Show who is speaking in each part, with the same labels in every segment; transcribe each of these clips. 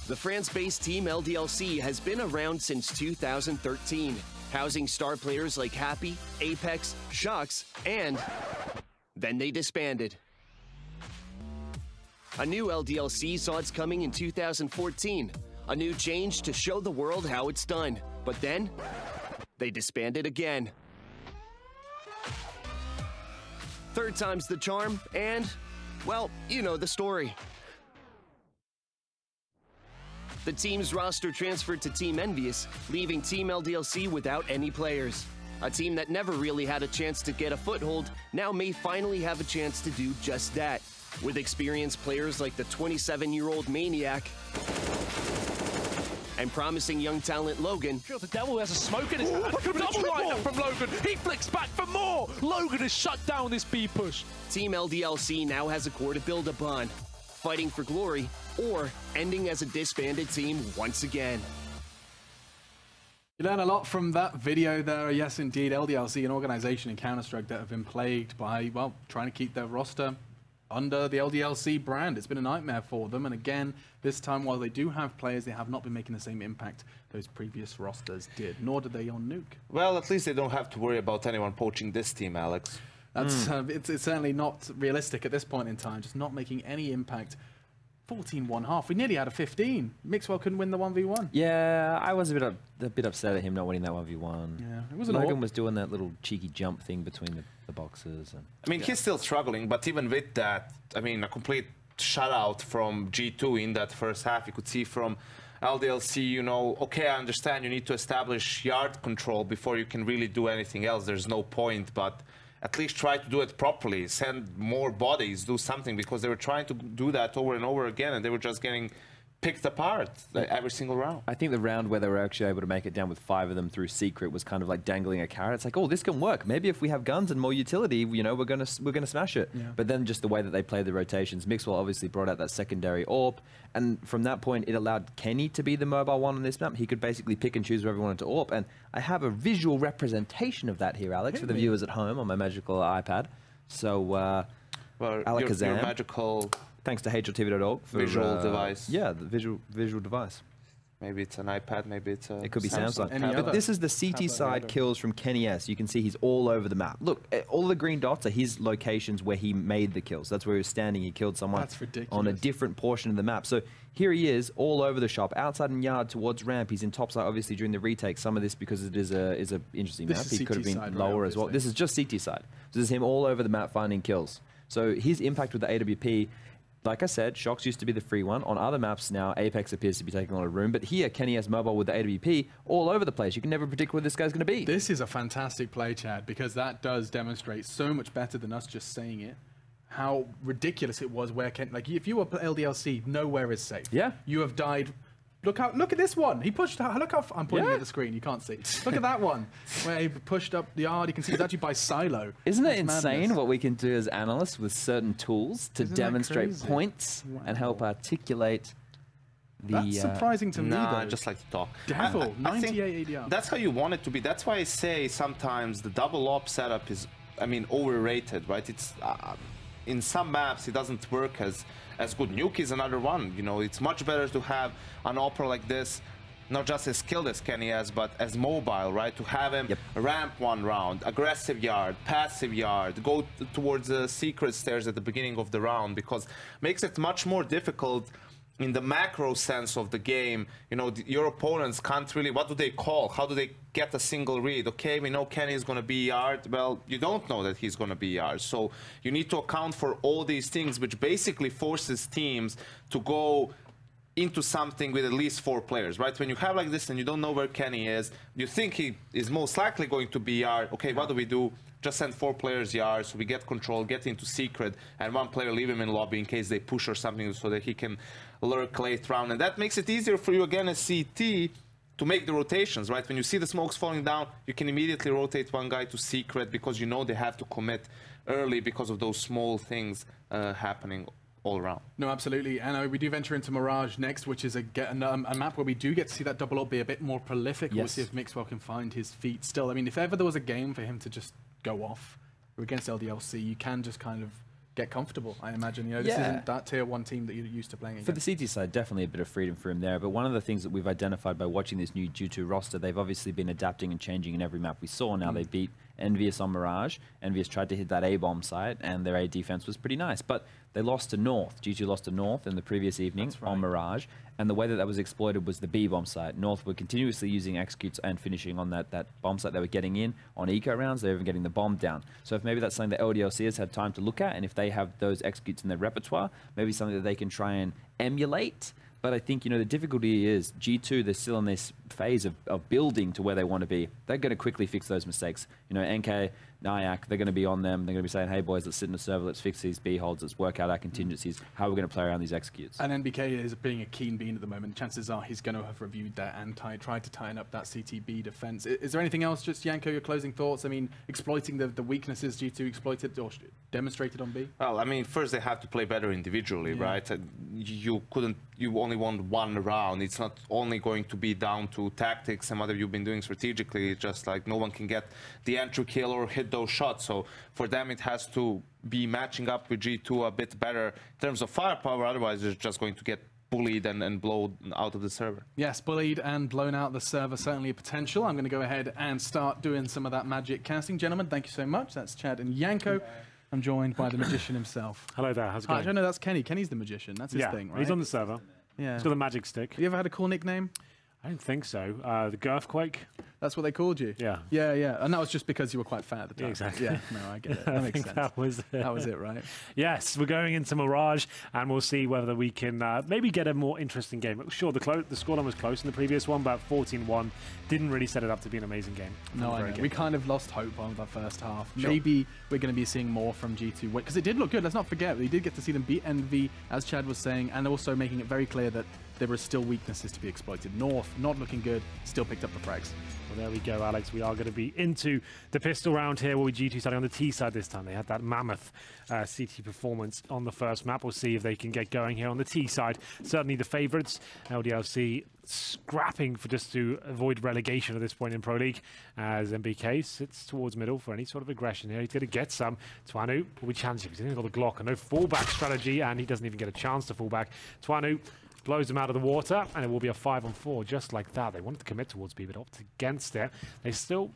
Speaker 1: The France-based team LDLC has been around since 2013, housing star players like Happy, Apex, Shux, and then they disbanded. A new LDLC saw its coming in 2014, a new change to show the world how it's done. But then, they disbanded again. Third time's the charm, and, well, you know the story. The team's roster transferred to Team Envious, leaving Team LDLC without any players. A team that never really had a chance to get a foothold now may finally have a chance to do just that. With experienced players like the 27-year-old Maniac and promising young talent Logan.
Speaker 2: The Devil has a smoke in his hand. Like a double lineup from Logan. He flicks back for more. Logan has shut down this B push.
Speaker 1: Team LDLC now has a core to build upon, fighting for glory or ending as a disbanded team once again.
Speaker 3: You learn a lot from that video there. Yes, indeed, LDLC, an organization in Counter-Strike that have been plagued by, well, trying to keep their roster under the LDLC brand. It's been a nightmare for them, and again, this time, while they do have players, they have not been making the same impact those previous rosters did, nor did they on Nuke.
Speaker 4: Well, at least they don't have to worry about anyone poaching this team, Alex.
Speaker 3: That's it's certainly not realistic at this point in time, just not making any impact. 14-1-1. We nearly had a 15. Mixwell couldn't win the 1v1.
Speaker 5: Yeah, I was a bit upset at him not winning that 1v1.
Speaker 3: Yeah, it was an
Speaker 5: Logan was doing that little cheeky jump thing between the boxes. And
Speaker 4: I mean, he's still struggling, but even with that, I mean, a complete shutout from G2 in that first half. You could see from LDLC, you know, okay, I understand you need to establish yard control before you can really do anything else. There's no point, but at least try to do it properly, send more bodies, do something, because they were trying to do that over and over again, and they were just getting picked apart every single round.
Speaker 5: I think the round where they were actually able to make it down with 5 of them through secret was kind of like dangling a carrot. It's like, oh, this can work. Maybe if we have guns and more utility, you know, we're gonna smash it. Yeah. But then just the way that they played the rotations, Mixwell obviously brought out that secondary AWP, and from that point, it allowed Kenny to be the mobile one on this map. He could basically pick and choose wherever he wanted to AWP, and I have a visual representation of that here, Alex, for the viewers at home on my magical iPad. So,
Speaker 4: well, your magical...
Speaker 5: Thanks to HLTV.org for
Speaker 4: visual device.
Speaker 5: Yeah, the visual device.
Speaker 4: Maybe it's an iPad, maybe it's a
Speaker 5: It could be Samsung.
Speaker 3: But
Speaker 5: this is the CT side kills from Kenny S. You can see he's all over the map. Look, all the green dots are his locations where he made the kills. That's where he was standing. He killed someone on a different portion of the map. So here he is, all over the shop, outside and yard towards ramp. He's in top side, obviously, during the retake. Some of this because it is a interesting map. He could have been lower as well. This is just CT side. So this is him all over the map finding kills. So his impact with the AWP, like I said, Shux used to be the free one. On other maps now, Apex appears to be taking a lot of room. But here, Kenny has mobile with the AWP all over the place. You can never predict where this guy's going to be.
Speaker 3: This is a fantastic play, Chad, because that does demonstrate so much better than us just saying it, how ridiculous it was where Kenny... Like, if you were LDLC, nowhere is safe.
Speaker 5: Yeah.
Speaker 3: You have died... Look at this one. He pushed out. Look how I'm pointing at the screen. You can't see. Look at that one where he pushed up the yard. You can see it's actually by silo.
Speaker 5: Isn't it insane what we can do as analysts with certain tools to demonstrate points and help articulate the...
Speaker 3: That's surprising to me, though.
Speaker 4: I just like to talk.
Speaker 3: Devil, 98 ADR.
Speaker 4: That's how you want it to be. That's why I say sometimes the double op setup is, I mean, overrated, right? It's... in some maps, it doesn't work as good. Nuke is another one. You know, it's much better to have an opera like this, not just as skilled as Kenny has, but as mobile, right? To have him ramp one round, aggressive yard, passive yard, go towards the secret stairs at the beginning of the round, because makes it much more difficult in the macro sense of the game. You know, your opponents can't really, what do they call? How do they get a single read? Okay, we know Kenny is going to be yard. Well, you don't know that he's going to be yard. So you need to account for all these things, which basically forces teams to go into something with at least 4 players, right? When you have like this and you don't know where Kenny is, you think he is most likely going to be yard. Okay, what do? Just send 4 players yard, so we get control, get into secret, and 1 player leave him in lobby in case they push or something, so that he can lurk late round. And that makes it easier for you again as CT to make the rotations, right? When you see the smokes falling down, you can immediately rotate 1 guy to secret, because you know they have to commit early because of those small things happening all around.
Speaker 3: No, absolutely. And we do venture into Mirage next, which is a map where we do get to see that double up be a bit more prolific. We'll see if Mixwell can find his feet still. I mean, if ever there was a game for him to just go off against LDLC, you can just kind of get comfortable, I imagine. You know, this isn't that tier 1 team that you're used to playing against.
Speaker 5: For the CT side, definitely a bit of freedom for him there. But one of the things that we've identified by watching this new G2 roster, they've obviously been adapting and changing in every map we saw. Now they beat Envious on Mirage. Envious tried to hit that A-bomb site, and their A defense was pretty nice. But they lost to North. G2 lost to North in the previous evening on Mirage. And the way that was exploited was the B-bomb site. North were continuously using executes and finishing on that bomb site they were getting in on eco rounds. They were even getting the bomb down. So if maybe that's something that LDLC has had time to look at, and if they have those executes in their repertoire, maybe something that they can try and emulate. But I think, you know, the difficulty is G2, they're still in this phase of building to where they want to be. They're going to quickly fix those mistakes. You know, NK, Nyack, they're going to be on them. They're going to be saying, hey, boys, let's sit in the server. Let's fix these B holds. Let's work out our contingencies. How are we going to play around these executes?
Speaker 3: And NBK is being a keen bean at the moment. Chances are he's going to have reviewed that and tried to tighten up that CTB defense. Is there anything else, just Yanko, your closing thoughts? I mean, exploiting the weaknesses G2 exploited or demonstrated on B?
Speaker 4: Well, I mean, first they have to play better individually, right? You only won one round. It's not only going to be down to tactics and what you've been doing strategically. It's just like no one can get the entry kill or hit those shots. So for them, it has to be matching up with G2 a bit better in terms of firepower. Otherwise, they're just going to get bullied and blown out of the server.
Speaker 3: Yes, bullied and blown out the server, certainly a potential. I'm going to go ahead and start doing some of that magic casting. Gentlemen, thank you so much. That's Chad and Yanko. I'm joined by the magician himself.
Speaker 2: Hello there, how's it going?
Speaker 3: I don't know, that's Kenny. Kenny's the magician. That's his thing, right?
Speaker 2: He's on the server.
Speaker 3: Yeah.
Speaker 2: He's got a magic stick.
Speaker 3: Have you ever had a cool nickname?
Speaker 2: I don't think so. The Girthquake?
Speaker 3: That's what they called you?
Speaker 2: Yeah.
Speaker 3: Yeah, yeah. And that was just because you were quite fat at the time.
Speaker 2: Yeah, exactly.
Speaker 3: Yeah, no, I get it. That makes sense.
Speaker 2: That was
Speaker 3: it, right?
Speaker 2: Yes, we're going into Mirage, and we'll see whether we can maybe get a more interesting game. Sure, the scoreline was close in the previous one, but 14-1 didn't really set it up to be an amazing game.
Speaker 3: No, I know. We kind of lost hope on the first half.
Speaker 2: Sure.
Speaker 3: Maybe we're going to be seeing more from G2. Because it did look good. Let's not forget, we did get to see them beat Envy, as Chad was saying, and also making it very clear that there were still weaknesses to be exploited. North, not looking good, still picked up the frags.
Speaker 2: Well, there we go, Alex. We are going to be into the pistol round here, where we G2 starting on the T side this time. They had that mammoth CT performance on the first map. We'll see if they can get going here on the T side. Certainly the favourites, LDLC, scrapping for just to avoid relegation at this point in Pro League, as MBK sits towards middle for any sort of aggression here. He's going to get some. Twanu will be challenging. He's only got the Glock and no fallback strategy, and he doesn't even get a chance to fall back. Twanu blows him out of the water, and it will be a 5-on-4 just like that. They wanted to commit towards B, but opted against it. They still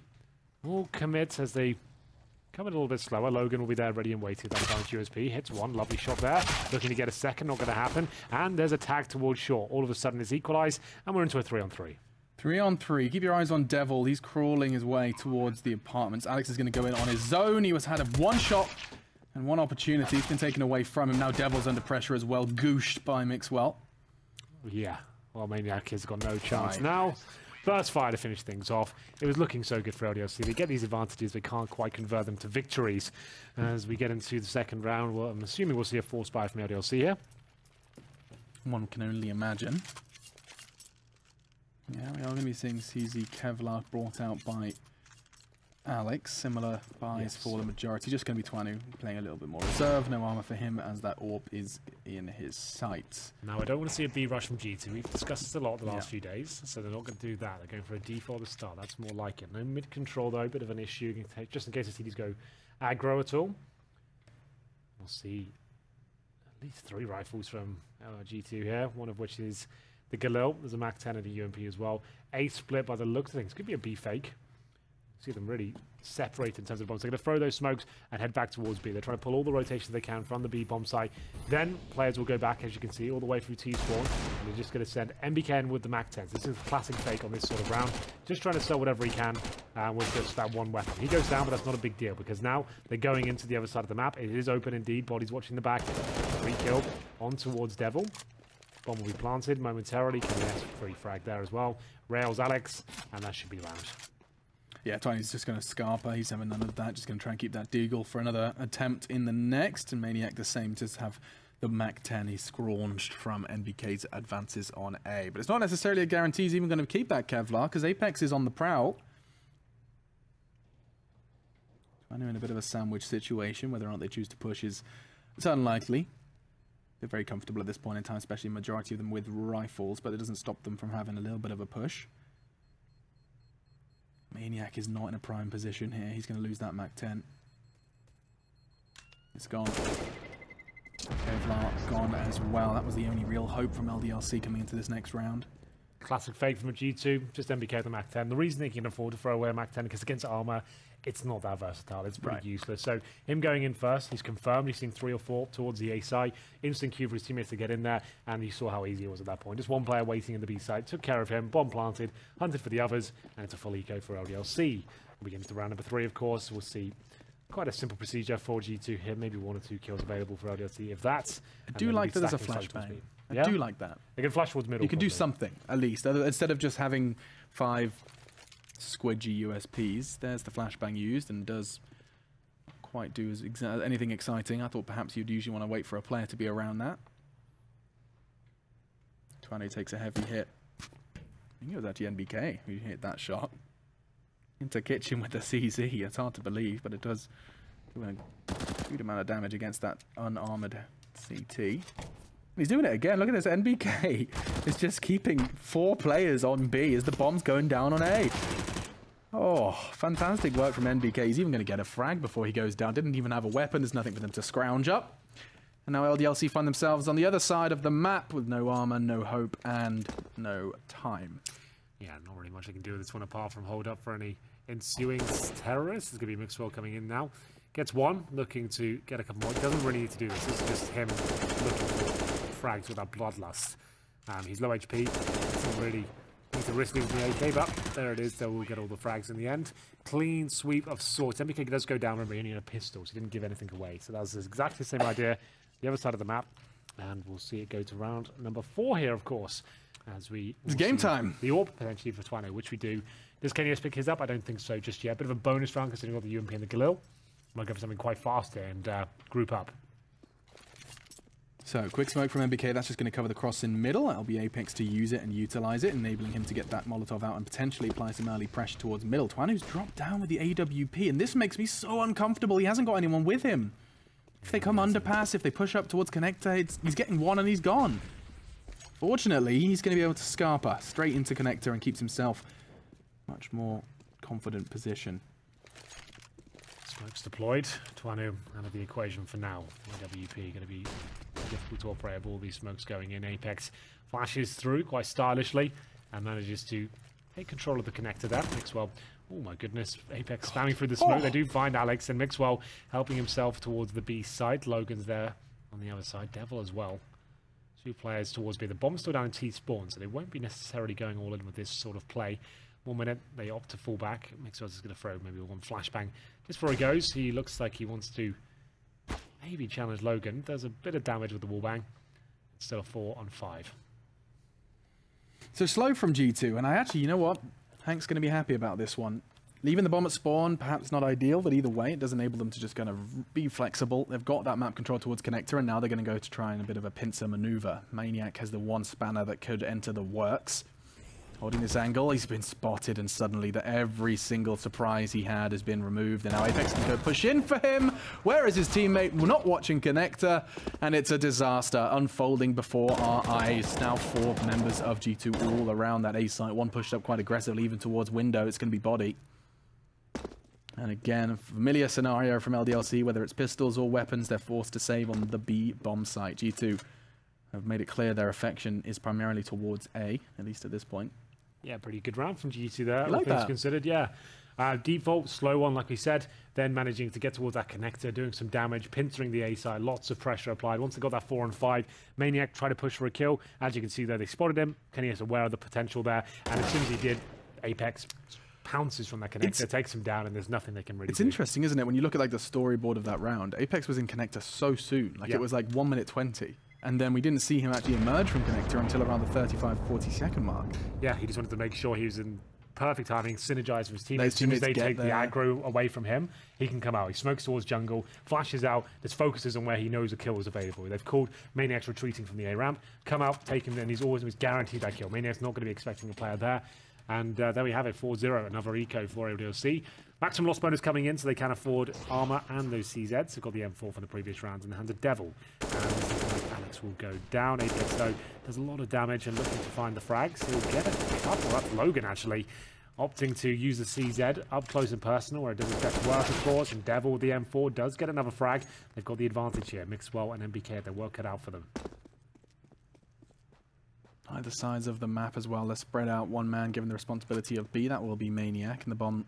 Speaker 2: will commit as they come a little bit slower. Logan will be there ready and waiting. That time USP hits one. Lovely shot there. Looking to get a second. Not going to happen. And there's a tag towards short. All of a sudden it's equalized, and we're into a 3-on-3.
Speaker 3: 3-on-3. Keep your eyes on Devil. He's crawling his way towards the apartments. Alex is going to go in on his zone. He had one shot and one opportunity. It's been taken away from him. Now Devil's under pressure as well. Gooshed by Mixwell.
Speaker 2: Yeah, well, Maniac has got no chance now. First fire to finish things off. It was looking so good for LDLC. They get these advantages, they can't quite convert them to victories. As we get into the second round, well, I'm assuming we'll see a force buy from LDLC here.
Speaker 3: One can only imagine. Yeah, we are going to be seeing CZ Kevlar brought out by Alex. Similar buys for the majority. Just going to be Twanu playing a little bit more reserve. No armor for him as that orb is in his sights.
Speaker 2: Now, I don't want to see a B rush from G2. We've discussed this a lot the last few days, so they're not going to do that. They're going for a default to start. That's more like it. No mid control, though. Bit of an issue, just in case the CDs go aggro at all. We'll see at least 3 rifles from G2 here, one of which is the Galil. There's a MAC-10 and a UMP as well. A split by the looks of things. Could be a B fake. See them really separate in terms of bombs. They're going to throw those smokes and head back towards B. They're trying to pull all the rotations they can from the B bomb site. Then players will go back, as you can see, all the way through T-spawn. And they're just going to send MBK in with the MAC-10s. This is a classic fake on this sort of round. Just trying to sell whatever he can with just that one weapon. He goes down, but that's not a big deal because now they're going into the other side of the map. It is open indeed. Body's watching the back. Free kill on towards Devil. Bomb will be planted momentarily. Free frag there as well. Rails Alex, and that should be round.
Speaker 3: Yeah, Tiny's just going to Scarpa. He's having none of that. Just going to try and keep that Deagle for another attempt in the next. And Maniac the same, just have the MAC-10. He's scraunched from NBK's advances on A. But it's not necessarily a guarantee he's even going to keep that Kevlar, because Apex is on the prowl. Twanu in a bit of a sandwich situation. Whether or not they choose to push is it's unlikely. They're very comfortable at this point in time, especially the majority of them with rifles, but it doesn't stop them from having a little bit of a push. Maniac is not in a prime position here. He's going to lose that MAC-10. It's gone. Kevlar gone as well. That was the only real hope from LDLC coming into this next round.
Speaker 2: Classic fake from a G2, just MBK at the Mach 10. The reason they can afford to throw away a Mach 10 because against Armor, it's not that versatile. It's pretty useless. So him going in first, he's confirmed. He's seen 3 or 4 towards the A side. Instant cue for his teammates to get in there, and you saw how easy it was at that point. Just one player waiting in the B side, took care of him, bomb planted, hunted for the others, and it's a full eco for LDLC. We'll begin to round number 3, of course. We'll see quite a simple procedure for G2 here. Maybe 1 or 2 kills available for LDLC, if that's.
Speaker 3: I do like that there's a flashbang. I do like that.
Speaker 2: They can flash towards middle.
Speaker 3: You can do something, at least. Instead of just having 5 squidgy USPs, there's the flashbang used and does quite do anything exciting. I thought perhaps you'd usually want to wait for a player to be around that. Twane takes a heavy hit. I think it was actually NBK who hit that shot. Into Kitchen with the CZ. It's hard to believe, but it does do a good amount of damage against that unarmored CT. He's doing it again. Look at this. NBK is just keeping 4 players on B as the bomb's going down on A. Oh, fantastic work from NBK. He's even going to get a frag before he goes down. Didn't even have a weapon. There's nothing for them to scrounge up. And now LDLC find themselves on the other side of the map with no armor, no hope, and no time.
Speaker 2: Yeah, not really much they can do with this one apart from hold up for any ensuing terrorists. There's going to be Mixwell coming in now. Gets 1, looking to get a couple more. He doesn't really need to do this. This is just him looking for frags with that bloodlust. He's low HP. Doesn't really need to risk losing the AK, but there it is. They will get all the frags in the end. Clean sweep of sorts. MBK does go down, remember, he only had a pistol, so he didn't give anything away. So that was exactly the same idea. The other side of the map. And we'll see it go to round number 4 here, of course. As we
Speaker 3: it's game time.
Speaker 2: The AWP potentially for Twane, which we do. Does KNS pick his up? I don't think so just yet. Bit of a bonus round considering all the UMP and the Galil. Might go for something quite fast here and group up.
Speaker 3: So, quick smoke from MBK. That's just going to cover the cross in middle. That'll be Apex to use it and utilize it, enabling him to get that Molotov out and potentially apply some early pressure towards middle. Twanu's dropped down with the AWP, and this makes me so uncomfortable. He hasn't got anyone with him. If they come underpass, if they push up towards connector, he's getting 1 and he's gone. Fortunately, he's going to be able to Scarpa straight into connector and keeps himself much more confident position.
Speaker 2: Smokes deployed. Twanu out of the equation for now. AWP going to be difficult to operate with all these smokes going in. Apex flashes through quite stylishly and manages to take control of the connector there. Mixwell, oh my goodness, Apex spamming through the smoke. They do find Alex, and Mixwell helping himself towards the B side. Logan's there on the other side. Devil as well. 2 players towards B. The bomb's still down in T spawn, so they won't be necessarily going all in with this sort of play. 1 minute, they opt to fall back. Mixwell's is going to throw maybe 1 flashbang. Just before he goes, he looks like he wants to maybe challenge Logan. Does a bit of damage with the wallbang. It's still a 4 on 5.
Speaker 3: So slow from G2, and I actually, you know what? Hank's going to be happy about this one. Leaving the bomb at spawn, perhaps not ideal, but either way, it does enable them to just kind of be flexible. They've got that map control towards connector, and now they're going to go to try and a bit of a pincer maneuver. Maniac has the 1 spanner that could enter the works. Holding this angle, he's been spotted, and suddenly every single surprise he had has been removed, and now Apex can go push in for him. Where is his teammate? We're not watching connector, and it's a disaster unfolding before our eyes. Now 4 members of G2 all around that A site. 1 pushed up quite aggressively, even towards window. It's going to be body. And again, a familiar scenario from LDLC, whether it's pistols or weapons, they're forced to save on the B bomb site. G2 have made it clear their affection is primarily towards A, at least at this point.
Speaker 2: Yeah, pretty good round from G2 there.
Speaker 3: You like that?
Speaker 2: Considered, yeah. Default, slow one, like we said, then managing to get towards that connector, doing some damage, pincering the A side, lots of pressure applied. Once they got that 4 on 5, Maniac tried to push for a kill. As you can see there, they spotted him. Kenny is aware of the potential there, and as soon as he did, Apex pounces from that connector, takes him down, and there's nothing they can really do.
Speaker 3: It's interesting, isn't it, when you look at like the storyboard of that round, Apex was in connector so soon, like it was like 1 minute 20. And then we didn't see him actually emerge from connector until around the 35-40 second mark.
Speaker 2: Yeah, he just wanted to make sure he was in perfect timing, synergize with his teammates. As soon as they take the aggro away from him, he can come out. He smokes towards jungle, flashes out, just focuses on where he knows a kill is available. They've called Maniac's retreating from the A ramp, come out, take him, and he's always guaranteed that kill. Maniac's not going to be expecting a player there. And there we have it, 4-0, another eco for LDLC. Maximum loss bonus coming in, so they can afford armor and those CZs. They've got the M4 from the previous rounds in the hands of Devil. And Alex will go down. Apex, though, does a lot of damage and looking to find the frags. He'll get a couple. That's Logan, actually. opting to use the CZ up close and personal, where it doesn't affect work, of course, and Devil with the M4 does get another frag. They've got the advantage here. Mixwell and MBK have their work cut out for them.
Speaker 3: Either sides of the map as well. They're spread out. One man given the responsibility of B. That will be Maniac, and the bomb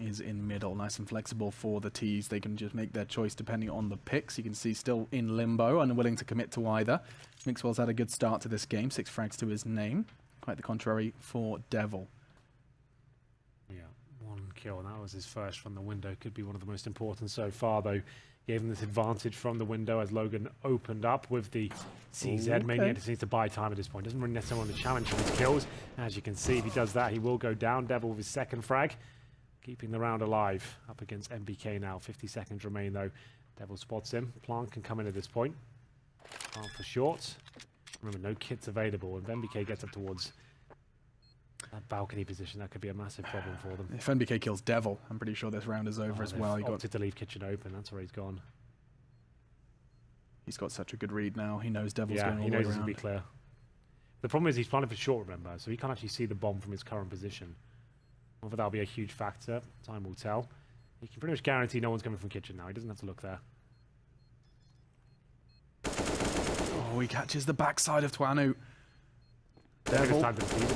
Speaker 3: is in middle. Nice and flexible for the T's. They can just make their choice depending on the picks. You can see still in limbo, unwilling to commit to either. Mixwell's had a good start to this game. 6 frags to his name. Quite the contrary for Devil.
Speaker 2: Yeah, 1 kill, and that was his first from the window. Could be one of the most important so far, though. Gave him this advantage from the window as Logan opened up with the CZ. Okay. Maniac just needs to buy time at this point. Doesn't really necessarily want to challenge for his kills. As you can see, if he does that, he will go down. Devil with his second frag, keeping the round alive. Up against MBK now. 50 seconds remain, though. Devil spots him. Plant can come in at this point. Plant for short. Remember, no kits available. If MBK gets up towards that balcony position, that could be a massive problem for them.
Speaker 3: If MBK kills Devil, I'm pretty sure this round is over as well.
Speaker 2: He opted to leave kitchen open. That's where he's gone.
Speaker 3: He's got such a good read now. He knows Devil's going all the way around.
Speaker 2: Yeah, he knows he's going to be clear. The problem is he's planning for short, remember, so he can't actually see the bomb from his current position. Whether that'll be a huge factor, time will tell. He can pretty much guarantee no one's coming from kitchen now. He doesn't have to look there.
Speaker 3: Oh, he catches the backside of Twanu. Devil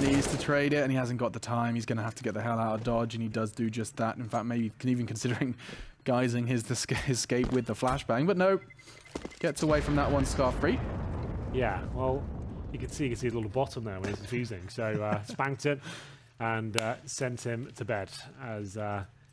Speaker 3: needs to trade it, and he hasn't got the time. He's going to have to get the hell out of Dodge, and he does do just that. In fact, maybe even considering guising his escape with the flashbang, but no. Gets away from that one scarf-free.
Speaker 2: Yeah, well, you can see a little bottom there when he's defusing. So spanked it and sent him to bed. As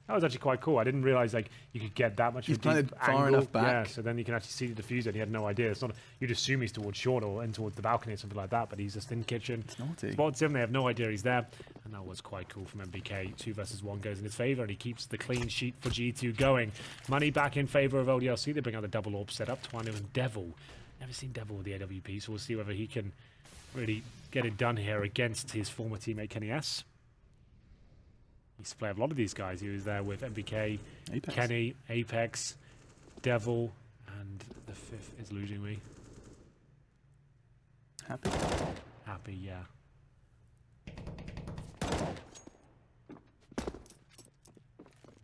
Speaker 2: that was actually quite cool. I didn't realize like you could get that much. He's planted
Speaker 3: far enough back.
Speaker 2: Yeah, so then you can actually see the diffuser. And he had no idea. It's not. You'd assume he's towards short or in towards the balcony or something like that, but he's just in kitchen.
Speaker 3: It's naughty.
Speaker 2: Spots him. They have no idea he's there, and that was quite cool from MBK. 2 versus 1 goes in his favor, and he keeps the clean sheet for G2 going. Money back in favor of LDLC. They bring out the double orb setup. Twanu and Devil. Never seen Devil with the AWP, so we'll see whether he can really get it done here against his former teammate Kenny S. He used to play a lot of these guys. He was there with MBK, Apex. Kenny, Apex, Devil, and the 5th is losing me.
Speaker 3: Happy?
Speaker 2: Happy, yeah.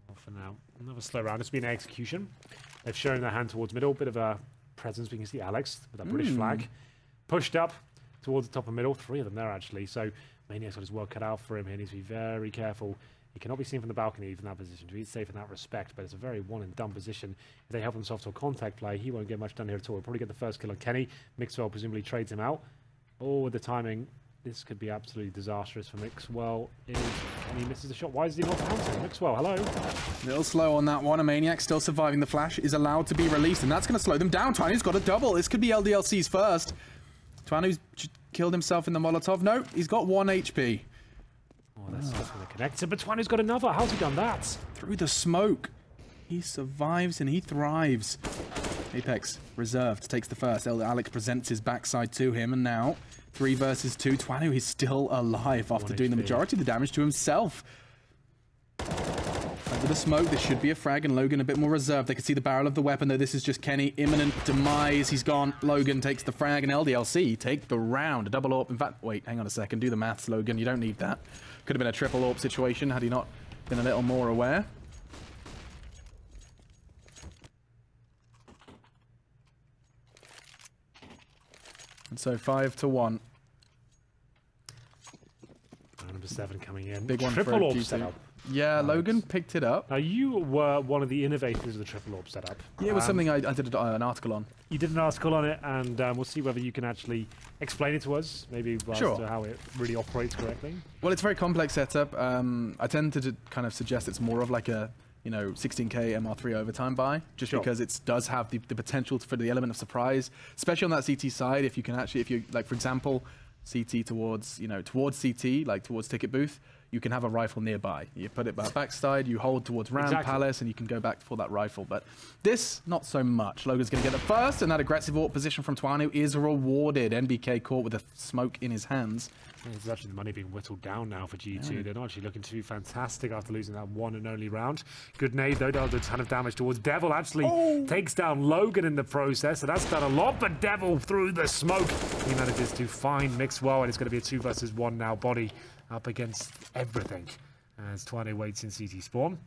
Speaker 2: Well, for now, another slow round. It's been an execution. They've shown their hand towards middle. Bit of a presence. We can see Alex with that British flag. Pushed up towards the top of middle. 3 of them there, actually. So Maniac's got his work cut out for him. He needs to be very careful. He cannot be seen from the balcony from that position. He's safe in that respect, but it's a very one-and-done position. If they help themselves to a contact play, he won't get much done here at all. He'll probably get the first kill on Kenny. Mixwell presumably trades him out. Oh, with the timing, this could be absolutely disastrous for Mixwell. Kenny misses the shot. Why is he not bouncing? Mixwell, hello.
Speaker 3: A little slow on that one. A Maniac still surviving the flash is allowed to be released, and that's going to slow them down. Twanu's got a double. This could be LDLC's first. Twanu's killed himself in the Molotov. No, he's got 1 HP.
Speaker 2: Oh, that's going to connect him, but Twanu's got another. How's he done that?
Speaker 3: Through the smoke. He survives and he thrives. Apex reserved, takes the first. Alex presents his backside to him, and now 3 versus 2. Twanu is still alive after doing the majority of the damage to himself. Under the smoke, this should be a frag, and Logan a bit more reserved. They can see the barrel of the weapon, though. This is just Kenny. Imminent demise. He's gone. Logan takes the frag, and LDLC take the round. A double AWP. In fact, wait, hang on a second. Do the maths, Logan. You don't need that. Could have been a triple AWP situation had he not been a little more aware. And so 5-1.
Speaker 2: Number 7 coming in.
Speaker 3: Big one
Speaker 2: triple
Speaker 3: for
Speaker 2: AWP setup.
Speaker 3: Yeah, right. Logan picked it up.
Speaker 2: Now, you were one of the innovators of the triple AWP setup.
Speaker 3: Yeah, it was something I did an article on. You
Speaker 2: did an article on it, and we'll see whether you can actually explain it to us, maybe as to how it really operates correctly. Well,
Speaker 3: it's a very complex setup. I tend to kind of suggest it's more of like a 16K MR3 overtime buy, just because it does have the potential for the element of surprise, especially on that CT side. If you can actually, if you like, for example, CT towards, towards CT, like towards ticket booth, you can have a rifle nearby. You put it backside, you hold towards Round Palace, and you can go back for that rifle. But this, not so much. Logan's going to get it first, and that aggressive AWP position from Twanu is rewarded. NBK caught with a smoke in his hands.
Speaker 2: There's actually the money being whittled down now for G2. Yeah. They're not actually looking too fantastic after losing that one and only round. Good nade, though, does a ton of damage towards Devil. Actually takes down Logan in the process, so that's done a lot, but Devil through the smoke. He manages to find Mixwell, and it's going to be a 2 versus 1 now. Body up against everything. As Twane waits in CT spawn,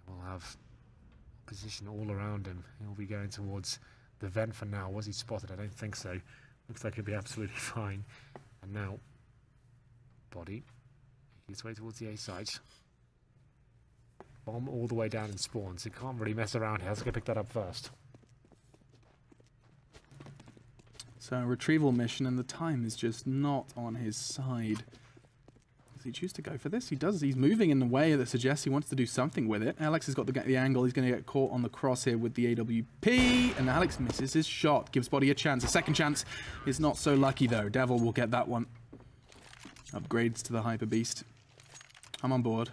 Speaker 2: we'll have position all around him. He'll be going towards the vent for now. Was he spotted? I don't think so. Looks like he'll be absolutely fine. And now, Body. His way towards the A site. Bomb all the way down in spawn, so he can't really mess around. He has to go pick that up first.
Speaker 3: So a retrieval mission, and the time is just not on his side. Does he choose to go for this? He does. He's moving in a way that suggests he wants to do something with it. Alex has got the angle. He's going to get caught on the cross here with the AWP, and Alex misses his shot. Gives Body a chance. A second chance is not so lucky, though. Devil will get that one. Upgrades to the Hyper Beast. I'm on board.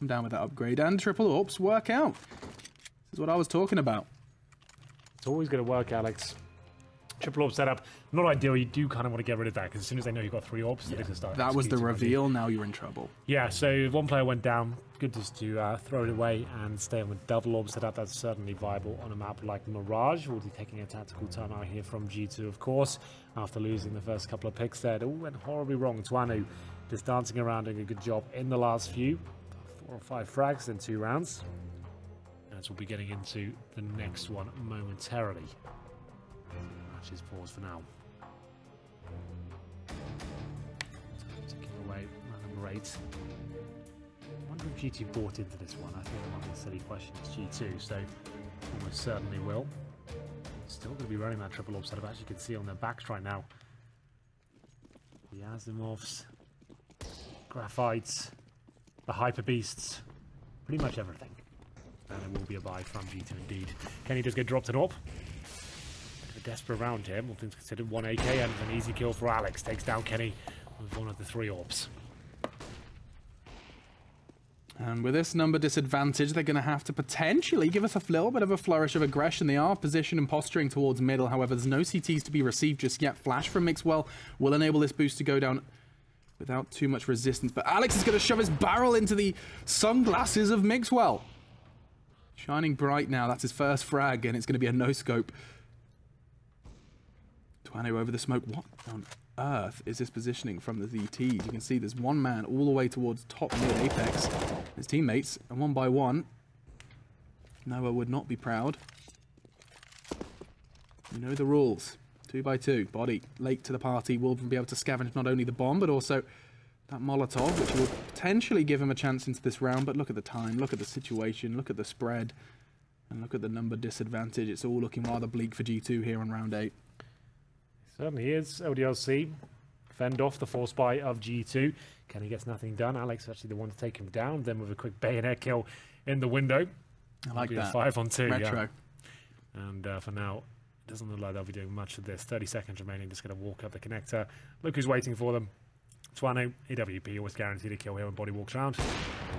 Speaker 3: I'm down with that upgrade. And triple AWPs work out. This is what I was talking about.
Speaker 2: It's always going to work, Alex. Triple AWP setup, not ideal. You do kind of want to get rid of that, because as soon as they know you've got 3 AWPs, they're going to start.
Speaker 3: That was the reveal. Now you're in trouble.
Speaker 2: Yeah, so one player went down. Good just to throw it away and stay on with double AWP setup. That's certainly viable on a map like Mirage. We'll be taking a tactical timeout here from G2, of course, after losing the first couple of picks there. It all went horribly wrong. Twanu just dancing around, doing a good job in the last few. 4 or 5 frags in 2 rounds. As we'll be getting into the next one momentarily. Match is paused for now. Taking away random rates. I wonder if G2 bought into this one. I think that might be a silly question. It's G2, so almost certainly will. Still going to be running that triple AWP setup, as you can see on their backs right now. The Asimovs, Graphites, the Hyper Beasts, pretty much everything. And it will be a buy from G2 indeed. Kenny does get dropped an AWP. A desperate round here. All things considered, 1 AK and an easy kill for Alex. Takes down Kenny with one of the 3 AWPs.
Speaker 3: And with this number disadvantage, they're going to have to potentially give us a little bit of a flourish of aggression. They are positioned and posturing towards middle. However, there's no CTs to be received just yet. Flash from Mixwell will enable this boost to go down without too much resistance. But Alex is going to shove his barrel into the sunglasses of Mixwell. Shining bright now. That's his first frag, and it's going to be a no-scope. Twano over the smoke. What on earth is this positioning from the ZTs? You can see there's one man all the way towards top mid apex. His teammates, and one by one. Noah would not be proud. You know the rules. 2 by 2. Body late to the party will be able to scavenge not only the bomb, but also that Molotov, which will potentially give him a chance into this round. But look at the time, look at the situation, look at the spread, and look at the number disadvantage. It's all looking rather bleak for G2 here on round 8.
Speaker 2: Certainly is. LDLC fend off the force buy of G2. Kenny gets nothing done. Alex actually the one to take him down. Then with a quick bayonet kill in the window.
Speaker 3: I like that.
Speaker 2: 5 on 2.
Speaker 3: Retro.
Speaker 2: Yeah. And for now, it doesn't look like they'll be doing much of this. 30 seconds remaining. Just going to walk up the connector. Look who's waiting for them. Twano, AWP, always guaranteed a kill here when Body walks around.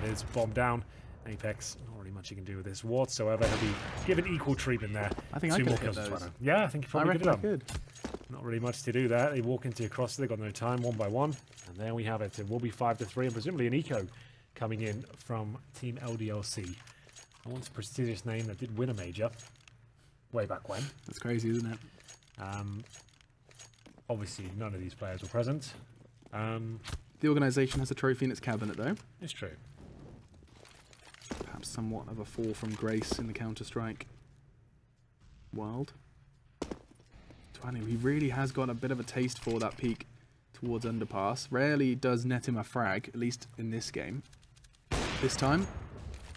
Speaker 2: It is bomb down. Apex, not really much you can do with this whatsoever. He'll be given equal treatment there.
Speaker 3: I think
Speaker 2: 2
Speaker 3: I
Speaker 2: more
Speaker 3: could
Speaker 2: kills
Speaker 3: hit
Speaker 2: for
Speaker 3: those.
Speaker 2: Twano. Yeah, I think he probably could have done.
Speaker 3: Good.
Speaker 2: Not really much to do there. They walk into a cross, they've got no time, 1 by 1. And there we have it. It will be 5-3, and presumably an eco coming in from Team LDLC. I want a prestigious name that did win a major way back when.
Speaker 3: That's crazy, isn't it?
Speaker 2: Obviously, none of these players were present.
Speaker 3: The organisation has a trophy in its cabinet, though.
Speaker 2: It's true.
Speaker 3: Perhaps somewhat of a fall from grace in the Counter-Strike world. Twanu, he really has got a bit of a taste for that peak towards underpass. Rarely does net him a frag, at least in this game. This time,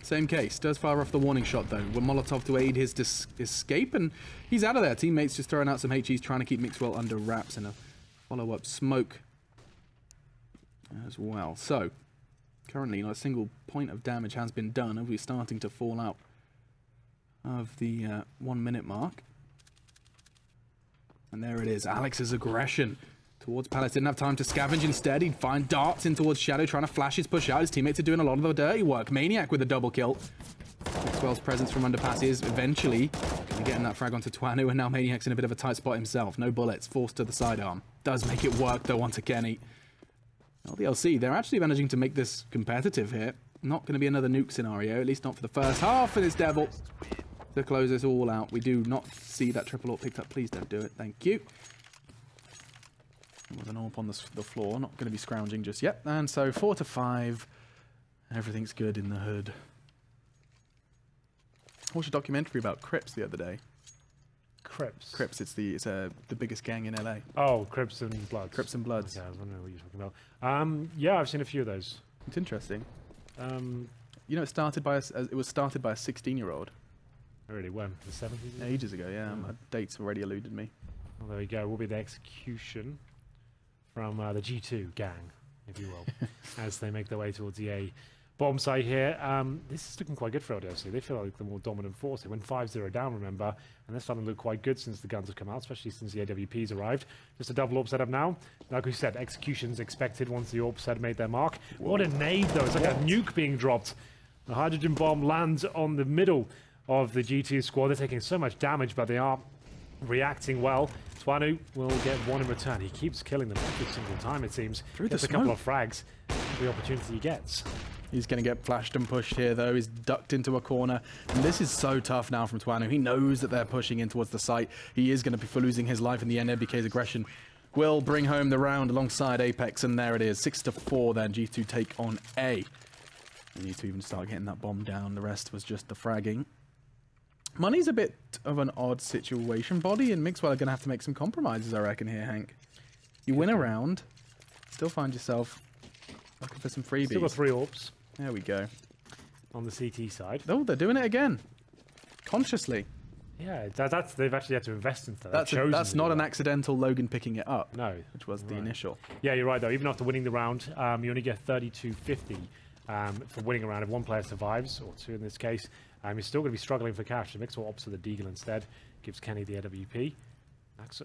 Speaker 3: same case. Does fire off the warning shot, though, with Molotov to aid his escape, and he's out of there. Teammates just throwing out some HEs, trying to keep Mixwell under wraps, and a follow-up smoke as well. So, currently, not a single point of damage has been done, and we're starting to fall out of the 1 minute mark. And there it is, Alex's aggression towards Palace. Didn't have time to scavenge. Instead, he'd find darts in towards Shadow, trying to flash his push out. His teammates are doing a lot of the dirty work. Maniac with a double kill. Maxwell's presence from underpass is eventually getting that frag onto Twanu, and now Maniac's in a bit of a tight spot himself. No bullets, forced to the sidearm. Does make it work, though, onto Kenny. LDLC, they're actually managing to make this competitive here. Not going to be another nuke scenario, at least not for the first half, and it's Devil to close this all out. We do not see that triple AWP picked up. Please don't do it. Thank you. With an AWP on the floor, not going to be scrounging just yet. And so 4 to 5. Everything's good in the hood. I watched a documentary about Crips the other day.
Speaker 2: Crips?
Speaker 3: Crips, it's the biggest gang in LA.
Speaker 2: Oh, Crips and Bloods.
Speaker 3: Crips and Bloods.
Speaker 2: Okay, I don't know what you're talking about. Yeah, I've seen a few of those.
Speaker 3: It's interesting. You know, it was started by a 16-year-old.
Speaker 2: Really, when? The 70s?
Speaker 3: Ages ago, yeah. My dates already eluded me.
Speaker 2: Well, there we go. Will be the execution from the G2 gang, if you will, as they make their way towards the A bomb site here. This is looking quite good for LDLC. They feel like the more dominant force. They went 5-0 down, remember, and they're starting to look quite good since the guns have come out, especially since the AWPs arrived. Just a double AWP setup now. Like we said, executions expected once the AWP set made their mark. Whoa. What a nade, though. It's like a nuke being dropped. The hydrogen bomb lands on the middle of the G2 squad. They're taking so much damage, but they are reacting well. Twanu will get one in return. He keeps killing them every single time, it seems. Gets a couple of frags every opportunity he gets.
Speaker 3: He's going to get flashed and pushed here, though. He's ducked into a corner. And this is so tough now from Twanu. He knows that they're pushing in towards the site. He is going to be for losing his life in the end. MBK's aggression will bring home the round alongside Apex. And there it is. 6-4 then. G2 take on A. They need to even start getting that bomb down. The rest was just the fragging. Money's a bit of an odd situation. Body and Mixwell are going to have to make some compromises, I reckon, here, Hank. You win a round, still find yourself looking for some freebies.
Speaker 2: Still got 3 AWPs.
Speaker 3: There we go.
Speaker 2: On the CT side.
Speaker 3: Oh, they're doing it again. Consciously.
Speaker 2: Yeah, they've actually had to invest into that.
Speaker 3: That's not an accidental Logan picking it up.
Speaker 2: No.
Speaker 3: Which was the initial.
Speaker 2: Yeah, you're right, though. Even after winning the round, you only get 32.50 for winning a round. If one player survives, or 2 in this case, you're still going to be struggling for cash. The Mixwell opts for the Deagle instead. Gives Kenny the AWP.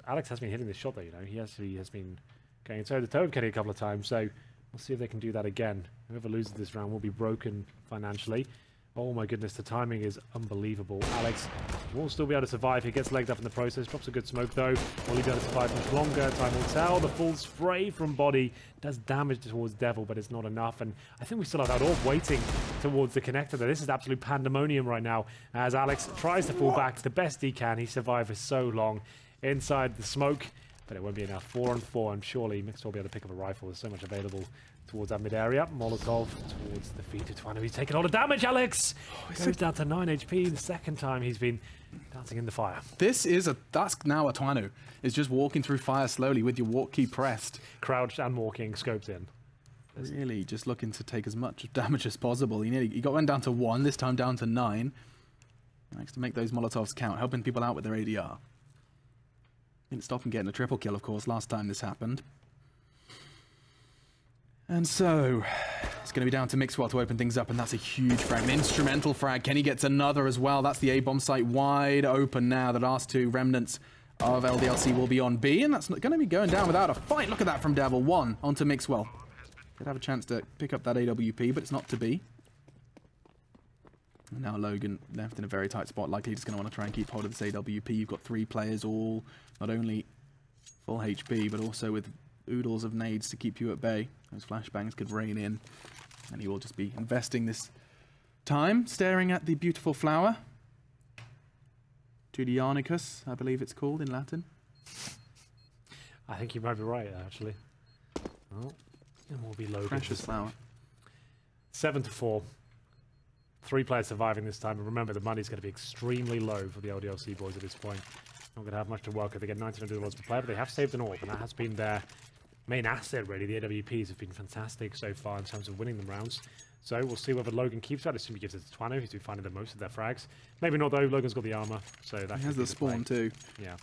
Speaker 2: Alex has been hitting this shot, though, you know. He actually has been going toe-to-toe with Kenny a couple of times, so we'll see if they can do that again. Whoever loses this round will be broken financially. Oh my goodness, the timing is unbelievable. Alex will still be able to survive. He gets legged up in the process. Drops a good smoke, though. Will he be able to survive much longer? Time will tell. The full spray from Body does damage towards Devil, but it's not enough. And I think we still have that AWP waiting towards the connector. There. This is absolute pandemonium right now as Alex tries to fall back the best he can. He survived for so long inside the smoke, but it won't be enough. 4-on-4, and surely Mixed will be able to pick up a rifle. There's so much available towards that mid area. Molotov towards the feet of Twanu. He's taking all the damage, Alex! Goes down to 9 HP. The second time he's been dancing in the fire.
Speaker 3: That's now a Twanu. Is just walking through fire slowly with your walk key pressed.
Speaker 2: Crouched and walking, scoped in.
Speaker 3: Really just looking to take as much damage as possible. He got one down to 1, this time down to 9. He likes to make those Molotovs count, helping people out with their ADR. Didn't stop him getting a triple kill, of course, last time this happened. And so, it's going to be down to Mixwell to open things up, and that's a huge frag. An instrumental frag. Kenny gets another as well. That's the A-bomb site wide open now. The last 2 remnants of LDLC will be on B, and that's not going to be going down without a fight. Look at that from Devil. 1 onto Mixwell. Could have a chance to pick up that AWP, but it's not to be. And now Logan left in a very tight spot. Likely just going to want to try and keep hold of this AWP. You've got 3 players all not only full HP, but also with oodles of nades to keep you at bay. Those flashbangs could rain in, and he will just be investing this time staring at the beautiful flower. Tudianicus, I believe it's called in Latin.
Speaker 2: I think you might be right, actually. Oh, and we'll be Logan.
Speaker 3: Precious flower.
Speaker 2: 7-4. 3 players surviving this time, and remember the money's going to be extremely low for the LDLC boys at this point. Not going to have much to work with. They get $1,900 per player, but they have saved an AWP, and that has been their main asset, really. The AWPs have been fantastic so far in terms of winning them rounds. So we'll see whether Logan keeps that. I assume he gives it to Twanu, who's been finding the most of their frags. Maybe not, though. Logan's got the armor, so that
Speaker 3: he has the spawn, too.
Speaker 2: Yeah.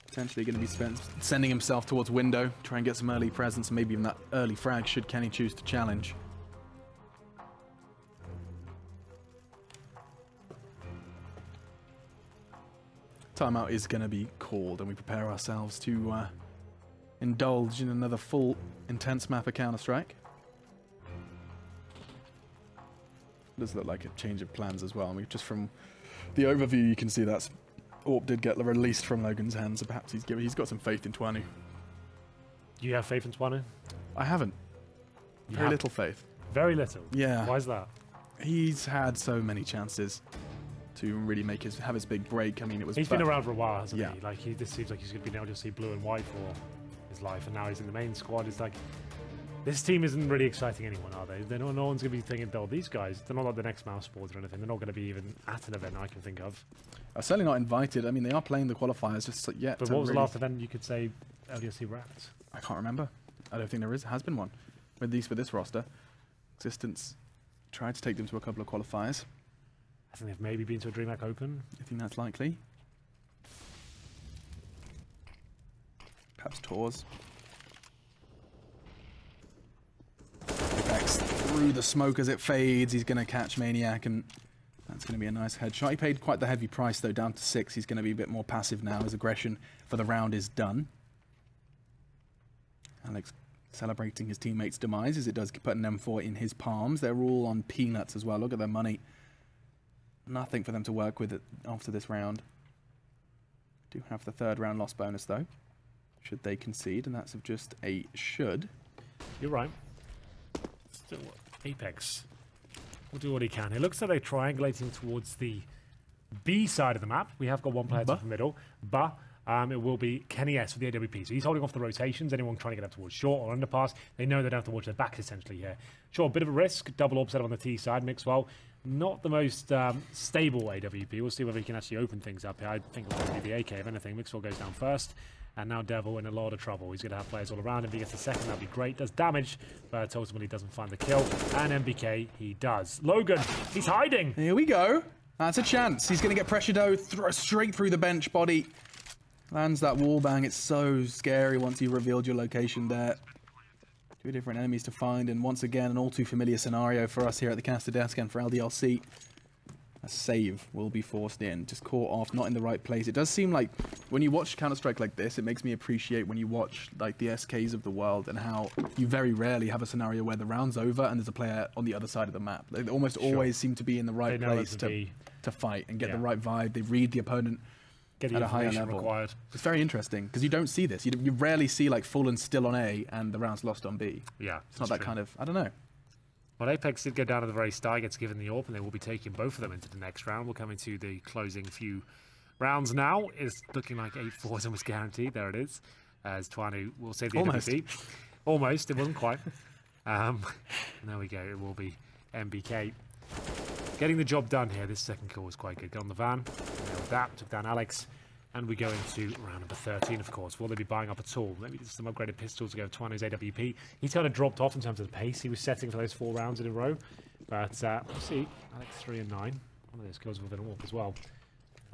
Speaker 3: Potentially going to be sending himself towards window, try and get some early presence, and maybe even that early frag should Kenny choose to challenge. Timeout is going to be called, and we prepare ourselves to indulge in another full, intense map of Counter-Strike. Does look like a change of plans as well. I mean, just from the overview, you can see that AWP did get released from Logan's hands, so perhaps he's got some faith in Twanu.
Speaker 2: Do you have faith in Twanu?
Speaker 3: I haven't. Very little faith.
Speaker 2: Very little?
Speaker 3: Yeah.
Speaker 2: Why is that?
Speaker 3: He's had so many chances to really have his big break. I mean, it was.
Speaker 2: He's been around for a while, hasn't
Speaker 3: he?
Speaker 2: Like this seems like he's going to be able to see blue and white for his life, and now he's in the main squad. It's like, this team isn't really exciting anyone, are they? No one's going to be thinking, oh, these guys, they're not like the next mouse boards or anything. They're not going to be even at an event I can think of.
Speaker 3: Certainly not invited. I mean, they are playing the qualifiers just yet.
Speaker 2: But what was the last event you could say LDLC were at?
Speaker 3: I can't remember. I don't think there has been one, at least for this roster. Existence tried to take them to a couple of qualifiers.
Speaker 2: I think they've maybe been to a DreamHack Open.
Speaker 3: I think that's likely. Perhaps tours. Apex through the smoke as it fades. He's going to catch Maniac, and that's going to be a nice headshot. He paid quite the heavy price, though, down to 6. He's going to be a bit more passive now. His aggression for the round is done. Alex celebrating his teammate's demise as it does put an M4 in his palms. They're all on peanuts as well. Look at their money. Nothing for them to work with after this round. Do have the 3rd round loss bonus, though, should they concede, and that's of just a should.
Speaker 2: You're right. Still, Apex will do what he can. It looks like they're triangulating towards the B side of the map. We have got one player to the middle, but it will be Kenny S for the AWP. So he's holding off the rotations. Anyone trying to get up towards short or underpass, they know they don't have to watch their backs essentially here. Sure, a bit of a risk. Double orb set on the T side. Mixwell, not the most stable AWP. We'll see whether he can actually open things up here. I think it'll probably be the AK if anything. Mixwell goes down first. And now Devil in a lot of trouble. He's going to have players all around him. If he gets a second, that'd be great. Does damage, but ultimately doesn't find the kill. And MBK, he does. Logan, he's hiding.
Speaker 3: Here we go. That's a chance. He's going to get pressured straight through the bench body. Lands that wall bang. It's so scary once you revealed your location there. 2 different enemies to find, and once again, an all too familiar scenario for us here at the caster desk and for LDLC. A save will be forced in. Just caught off, not in the right place. It does seem like when you watch Counter-Strike like this, it makes me appreciate when you watch like the SKs of the world and how you very rarely have a scenario where the round's over and there's a player on the other side of the map. They almost always seem to be in the right place to fight and get the right vibe. They read the opponent at a higher level. Required. It's very interesting because you don't see this. You rarely see like Fallen still on A and the round's lost on B.
Speaker 2: Yeah,
Speaker 3: it's not that kind of, I don't know.
Speaker 2: Well, Apex did go down at the very start, gets given the AWP, and they will be taking both of them into the next round. We'll come into the closing few rounds now. It's looking like 8-4 is almost guaranteed. There it is. As Twanu will save the AWP. Almost. It wasn't quite. There we go. It will be MBK. Getting the job done here. This second kill was quite good. Got on the van. Nailed that. Took down Alex. And we go into round number 13, of course. Will they be buying up at all? Maybe there's some upgraded pistols to go with Twanu's AWP. He's kind of dropped off in terms of the pace he was setting for those 4 rounds in a row. But we'll see. Alex 3 and 9. One of those kills with an AWP as well.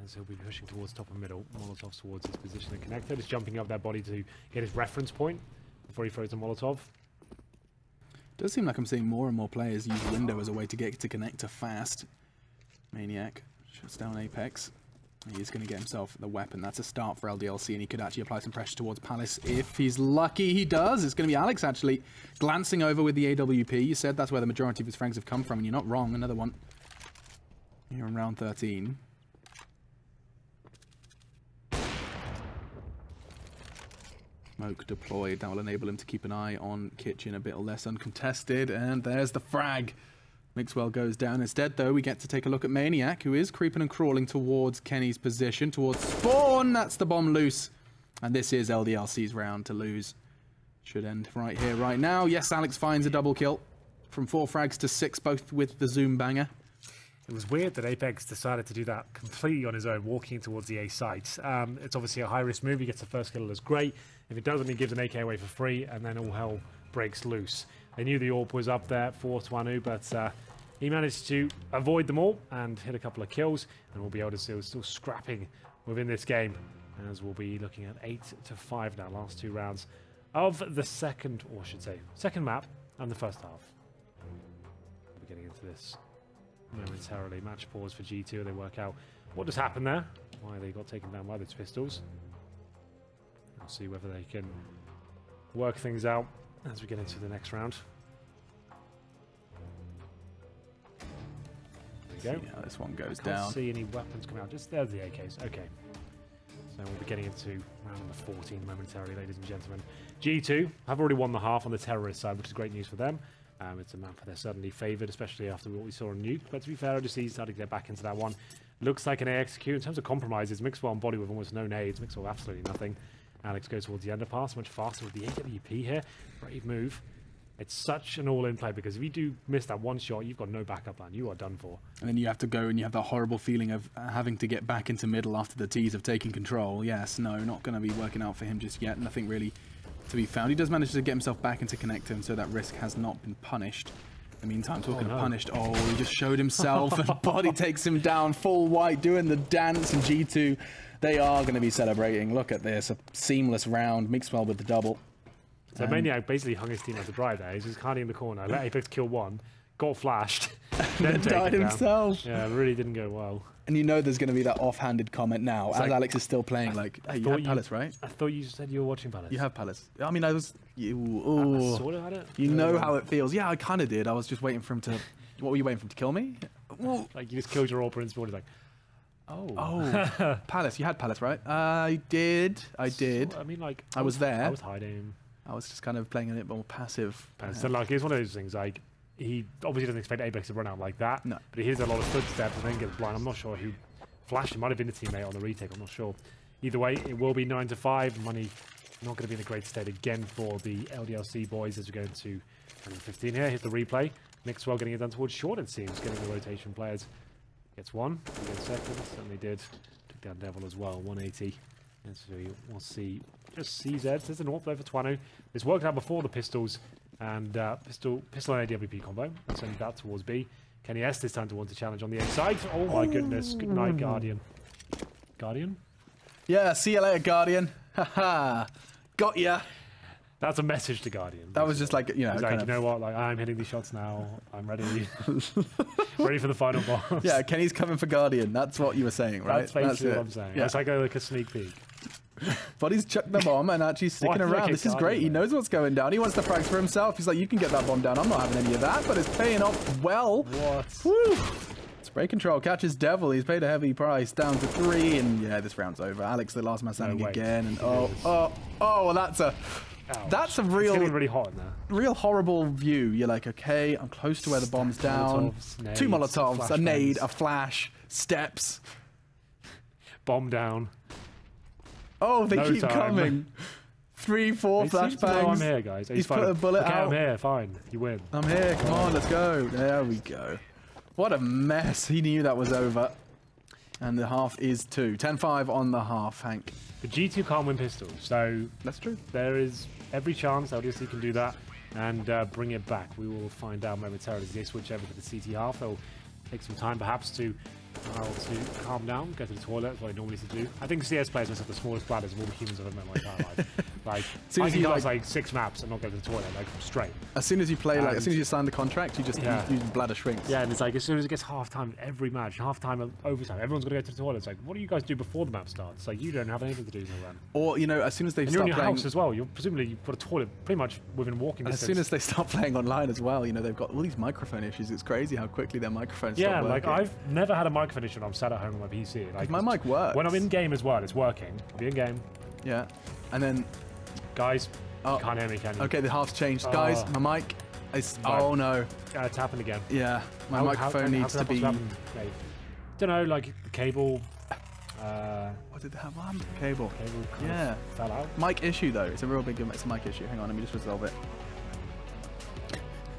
Speaker 2: As he'll be pushing towards top and middle. Molotov towards his position and connector. Just jumping up that body to get his reference point before he throws a Molotov.
Speaker 3: It does seem like I'm seeing more and more players use window as a way to get to connector fast. Maniac shuts down Apex. He's going to get himself the weapon. That's a start for LDLC, and he could actually apply some pressure towards Palace if he's lucky. He does. It's going to be Alex, actually, glancing over with the AWP. You said that's where the majority of his frags have come from, and you're not wrong. Another one here in round 13. Smoke deployed. That will enable him to keep an eye on Kitchen a bit less uncontested, and there's the frag. Mixwell goes down. Instead, though, we get to take a look at Maniac, who is creeping and crawling towards Kenny's position, towards Spawn. That's the bomb loose. And this is LDLC's round to lose. Should end right here, right now. Yes, Alex finds a double kill. From 4 frags to 6, both with the Zoom banger.
Speaker 2: It was weird that Apex decided to do that completely on his own, walking towards the A site. It's obviously a high-risk move. He gets the first kill as great. If it doesn't, he gives an AK away for free, and then all hell breaks loose. They knew the AWP was up there for Twanu, but he managed to avoid them all and hit a couple of kills, and we'll be able to see still scrapping within this game, as we'll be looking at 8-5 now, last 2 rounds of the second, or I should say, second map and the first half. We're getting into this momentarily. Match pause for G2. They work out what just happened there, why they got taken down by those pistols. We'll see whether they can work things out as we get into the next round. There we go.
Speaker 3: See how this one goes
Speaker 2: down.
Speaker 3: Can't
Speaker 2: see any weapons come out. Just there's the AKs. Okay. So we'll be getting into round number 14 momentarily, ladies and gentlemen. G2 have already won the half on the terrorist side, which is great news for them. It's a map they're certainly favoured, especially after what we saw on Nuke. But to be fair, ODC started to get back into that one. Looks like an AXQ. In terms of compromises, Mixwell on body with almost no nades. Mixwell with absolutely nothing. Alex goes towards the underpass, much faster with the AWP here. Brave move. It's such an all-in play because if you do miss that one shot, you've got no backup plan. You are done for.
Speaker 3: And then you have to go and you have that horrible feeling of having to get back into middle after the tease of taking control. Yes, no, not going to be working out for him just yet. Nothing really to be found. He does manage to get himself back into connector, and so that risk has not been punished. In the meantime, talking of punished, he just showed himself and body takes him down, full white, doing the dance, and G2, they are going to be celebrating. Look at this, a seamless round, Mixwell with the double.
Speaker 2: So Maniac basically hung his team out to dry there. He's just hiding in the corner, let Apex kill one, got flashed, then
Speaker 3: died himself.
Speaker 2: Yeah, it really didn't go well.
Speaker 3: And you know there's going to be that offhanded comment now, as Alex is still playing, like, hey, you have Palace, right?
Speaker 2: I thought you said you were watching Palace.
Speaker 3: You have Palace. I mean, I was...
Speaker 2: I sort of had it.
Speaker 3: You know how it feels. Yeah, I kind of did. I was just waiting for him to... What were you waiting for him to kill me?
Speaker 2: Like, you just killed your all-prince, and like...
Speaker 3: Oh, Palace. You had Palace, right? I did. I did.
Speaker 2: So, I mean, like...
Speaker 3: I was there.
Speaker 2: I was hiding.
Speaker 3: I was just kind of playing a bit more passive.
Speaker 2: So, like, it's one of those things, like... He obviously doesn't expect Apex to run out like that.
Speaker 3: No.
Speaker 2: But he hears a lot of footsteps and then gets blind. I'm not sure who flashed. It might have been the teammate on the retake. I'm not sure. Either way, it will be 9-5. Money not going to be in a great state again for the LDLC boys as we go into 15 here. Here's the replay. Mixwell getting it done towards short, it seems. Getting the rotation players. Gets one. He gets second. Certainly did. Took down Devil as well. 180. And so we'll see. Just CZ. There's an AWP there for Twano. This worked out before the pistols. And pistol and AWP combo. Sending that towards B. Kenny S this time to want to challenge on the A side. Oh my goodness. Good night, Guardian. Guardian?
Speaker 3: Yeah, see you later, Guardian. Haha. Got ya.
Speaker 2: That's a message to Guardian.
Speaker 3: That was just like, you know.
Speaker 2: Like, you know what? Like, I'm hitting these shots now. I'm ready. Ready for the final boss.
Speaker 3: Yeah, Kenny's coming for Guardian. That's what you were saying, right?
Speaker 2: That's basically what I'm saying.
Speaker 3: Yeah.
Speaker 2: It's like a sneak peek.
Speaker 3: But he's chucked the bomb and actually sticking around. This is great. He knows what's going down. He wants the frags for himself. He's like, you can get that bomb down. I'm not having any of that, but it's paying off well.
Speaker 2: What?
Speaker 3: Woo. Spray control catches Devil. He's paid a heavy price, down to 3, and yeah, this round's over. Alex, the last man standing again, and well, that's a real,
Speaker 2: it's getting really hot in there.
Speaker 3: Real horrible view. You're like, okay, I'm close to where the bomb's down.
Speaker 2: Nades,
Speaker 3: 2 Molotovs, a nade,
Speaker 2: bangs.
Speaker 3: a flash, steps,
Speaker 2: bomb down.
Speaker 3: Oh, they keep coming. 3, 4 flashbangs.
Speaker 2: I'm here, guys.
Speaker 3: He's put a bullet out.
Speaker 2: I'm here. Fine. You win.
Speaker 3: I'm here. Come on, let's go. There we go. What a mess. He knew that was over. And the half is 2. 10-5 on the half, Hank.
Speaker 2: The G2 can't win pistols, so
Speaker 3: that's true.
Speaker 2: There is every chance LDLC can do that and bring it back. We will find out momentarily as they switch over to the CT half. They'll take some time perhaps to calm down, go to the toilet. That's what I normally used to do. I think CS players must have the smallest bladders of all the humans I've ever met in my entire life. Like, I can last like 6 maps and not go to the toilet, like straight.
Speaker 3: As soon as you play, like, as soon as you sign the contract, you just your bladder shrinks.
Speaker 2: Yeah, and it's like as soon as it gets half time, every match, half time, overtime, everyone's got to go to the toilet. It's like, what do you guys do before the map starts? Like, you don't have anything to do until then.
Speaker 3: Or, you know, as soon as they
Speaker 2: and
Speaker 3: start
Speaker 2: you're in your
Speaker 3: playing,
Speaker 2: house as well. You're presumably you've got a toilet pretty much within walking distance.
Speaker 3: As soon as they start playing online as well, you know, they've got all these microphone issues. It's crazy how quickly their microphones stop working.
Speaker 2: Like I've never had a microphone issue when I'm sat at home on my PC. Like
Speaker 3: my mic works.
Speaker 2: When I'm in game as well, it's working. I'll be in game.
Speaker 3: Yeah, and then
Speaker 2: guys, you can't hear me, can you?
Speaker 3: Okay, the half's changed. Guys, my mic is. Oh no.
Speaker 2: It's happened again.
Speaker 3: Yeah, my microphone needs to be.
Speaker 2: Don't know, like the cable.
Speaker 3: What did they have on? Cable.
Speaker 2: Cable fell out.
Speaker 3: Mic issue though. It's a real big. It's a mic issue. Hang on, let me just resolve it.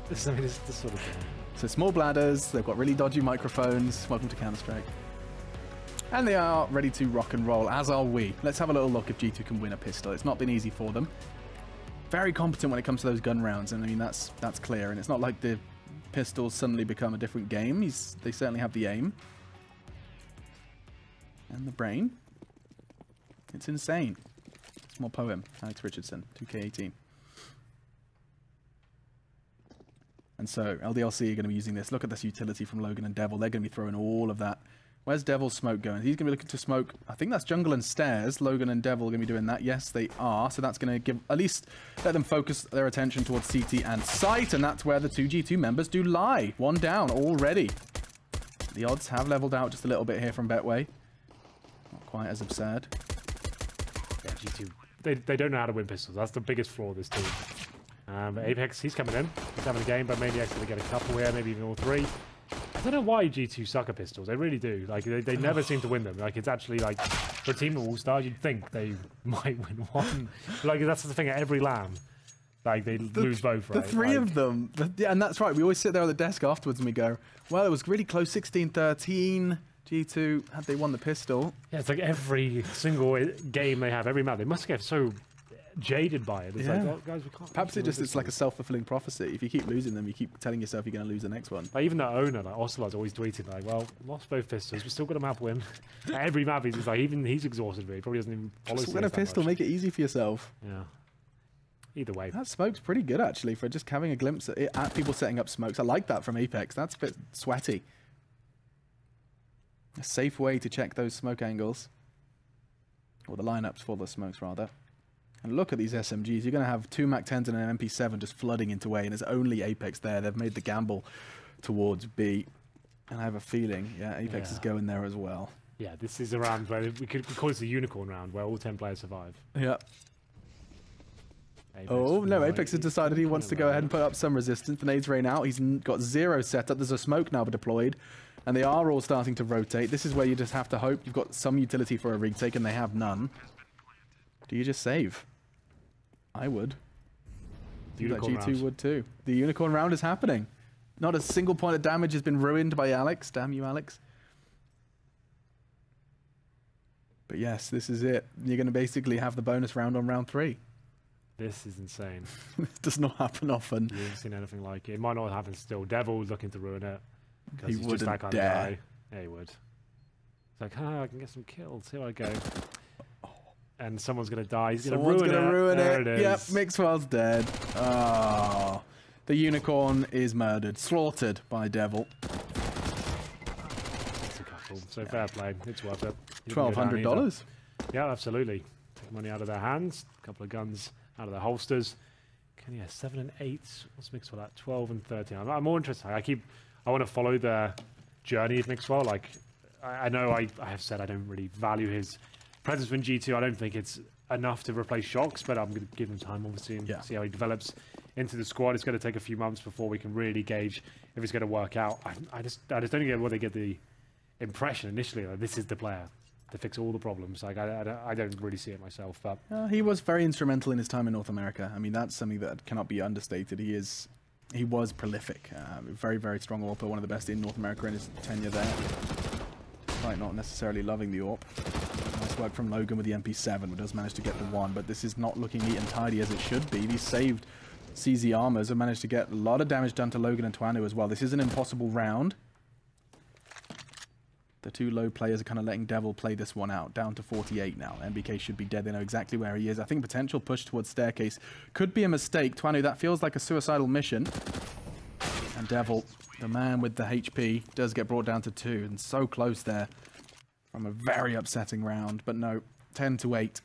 Speaker 2: This sort of thing.
Speaker 3: So small bladders. They've got really dodgy microphones. Welcome to Counter-Strike. And they are ready to rock and roll, as are we. Let's have a little look if G2 can win a pistol. It's not been easy for them. Very competent when it comes to those gun rounds, and I mean that's clear. And it's not like the pistols suddenly become a different game. They certainly have the aim and the brain. It's insane. Small poem, Alex Richardson, 2K18. And so LDLC are going to be using this. Look at this utility from Logan and Devil. They're going to be throwing all of that. Where's Devil's smoke going? He's going to be looking to smoke. I think that's jungle and stairs. Logan and Devil are going to be doing that. Yes, they are. So that's going to give, at least let them focus their attention towards CT and site. And that's where the 2 G2 members do lie. 1 down already. The odds have leveled out just a little bit here from Betway. Not quite as absurd.
Speaker 2: Yeah, G2. They don't know how to win pistols. That's the biggest flaw of this team. Apex, he's coming in. He's having a game, but maybe actually get a couple here, maybe even all 3. I don't know why G2 suck at pistols. They really do. Like they never seem to win them. Like it's actually like For a team of all-stars, you'd think they might win one. Like, that's the thing at every LAN. Like, they lose both, right?
Speaker 3: The three of them. Yeah, and that's right. We always sit there at the desk afterwards and we go, well, it was really close, 16-13. G2, had they won the pistol.
Speaker 2: Yeah, it's like every single game they have, every map, they must get so jaded by it. It's like, oh, guys, we can't.
Speaker 3: Perhaps it's like a self-fulfilling prophecy. If you keep losing them, you keep telling yourself you're going to lose the next one.
Speaker 2: Like, even the owner, like Ocelot's always tweeting, like, well, lost both pistols, we still got a map win. Every map, he's like, even he's exhausted, really. He probably doesn't even follow.
Speaker 3: Just win a pistol, make it easy for yourself.
Speaker 2: Yeah. Either way.
Speaker 3: That smoke's pretty good, actually, for just having a glimpse at people setting up smokes. I like that from Apex. That's a bit sweaty. A safe way to check those smoke angles. Or the lineups for the smokes, rather. And look at these SMGs. You're going to have 2 MAC-10s and an MP7 just flooding into A, and there's only Apex there. They've made the gamble towards B. And I have a feeling, yeah, Apex is going there as well.
Speaker 2: Yeah, this is a round where we could call this a unicorn round, where all 10 players survive.
Speaker 3: Yeah.
Speaker 2: Apex
Speaker 3: Apex has decided he wants to go ahead and put up some resistance. The nades rain out. He's got 0 set up. There's a smoke now deployed. And they are all starting to rotate. This is where you just have to hope you've got some utility for a retake, and they have none. Do you just save? I would. G2 would too. The unicorn round is happening. Not a single point of damage has been ruined by Alex. Damn you, Alex. But yes, this is it. You're going to basically have the bonus round on round 3.
Speaker 2: This is insane.
Speaker 3: This does not happen often.
Speaker 2: You haven't seen anything like it. It might not happen still. Devil looking to ruin it.
Speaker 3: He
Speaker 2: he's just that kind
Speaker 3: dare.
Speaker 2: of guy. Yeah, he would. It's like, I can get some kills. Here I go. And someone's going to die. He's going to ruin it. There it is.
Speaker 3: Yep, Mixwell's dead. Oh, the unicorn is murdered. Slaughtered by Devil.
Speaker 2: It's a couple. So fair play. It's worth it.
Speaker 3: $1,200?
Speaker 2: Yeah, absolutely. Take money out of their hands. A couple of guns out of their holsters. 7 and 8. What's Mixwell at? 12 and 13. I'm more interested. I want to follow the journey of Mixwell. Like, I know I have said I don't really value his presence in G2. I don't think it's enough to replace Shocks, but I'm going to give him time, obviously, and see how he develops into the squad. It's going to take a few months before we can really gauge if it's going to work out. I just don't get whether they get the impression initially that this is the player to fix all the problems. Like, I don't really see it myself. But
Speaker 3: he was very instrumental in his time in North America. I mean, that's something that cannot be understated. He was prolific. Very, very strong AWP, one of the best in North America in his tenure there. Despite not necessarily loving the AWP. Nice work from Logan with the MP7, who does manage to get the 1, but this is not looking neat and tidy as it should be. These saved CZ armors have managed to get a lot of damage done to Logan and Twanu as well. This is an impossible round. The 2 low players are kind of letting Devil play this one out. Down to 48 now. MBK should be dead. They know exactly where he is. I think potential push towards Staircase could be a mistake. Twanu, that feels like a suicidal mission. And Devil, the man with the HP, does get brought down to 2. And so close there from a very upsetting round. But no, 10 to 8.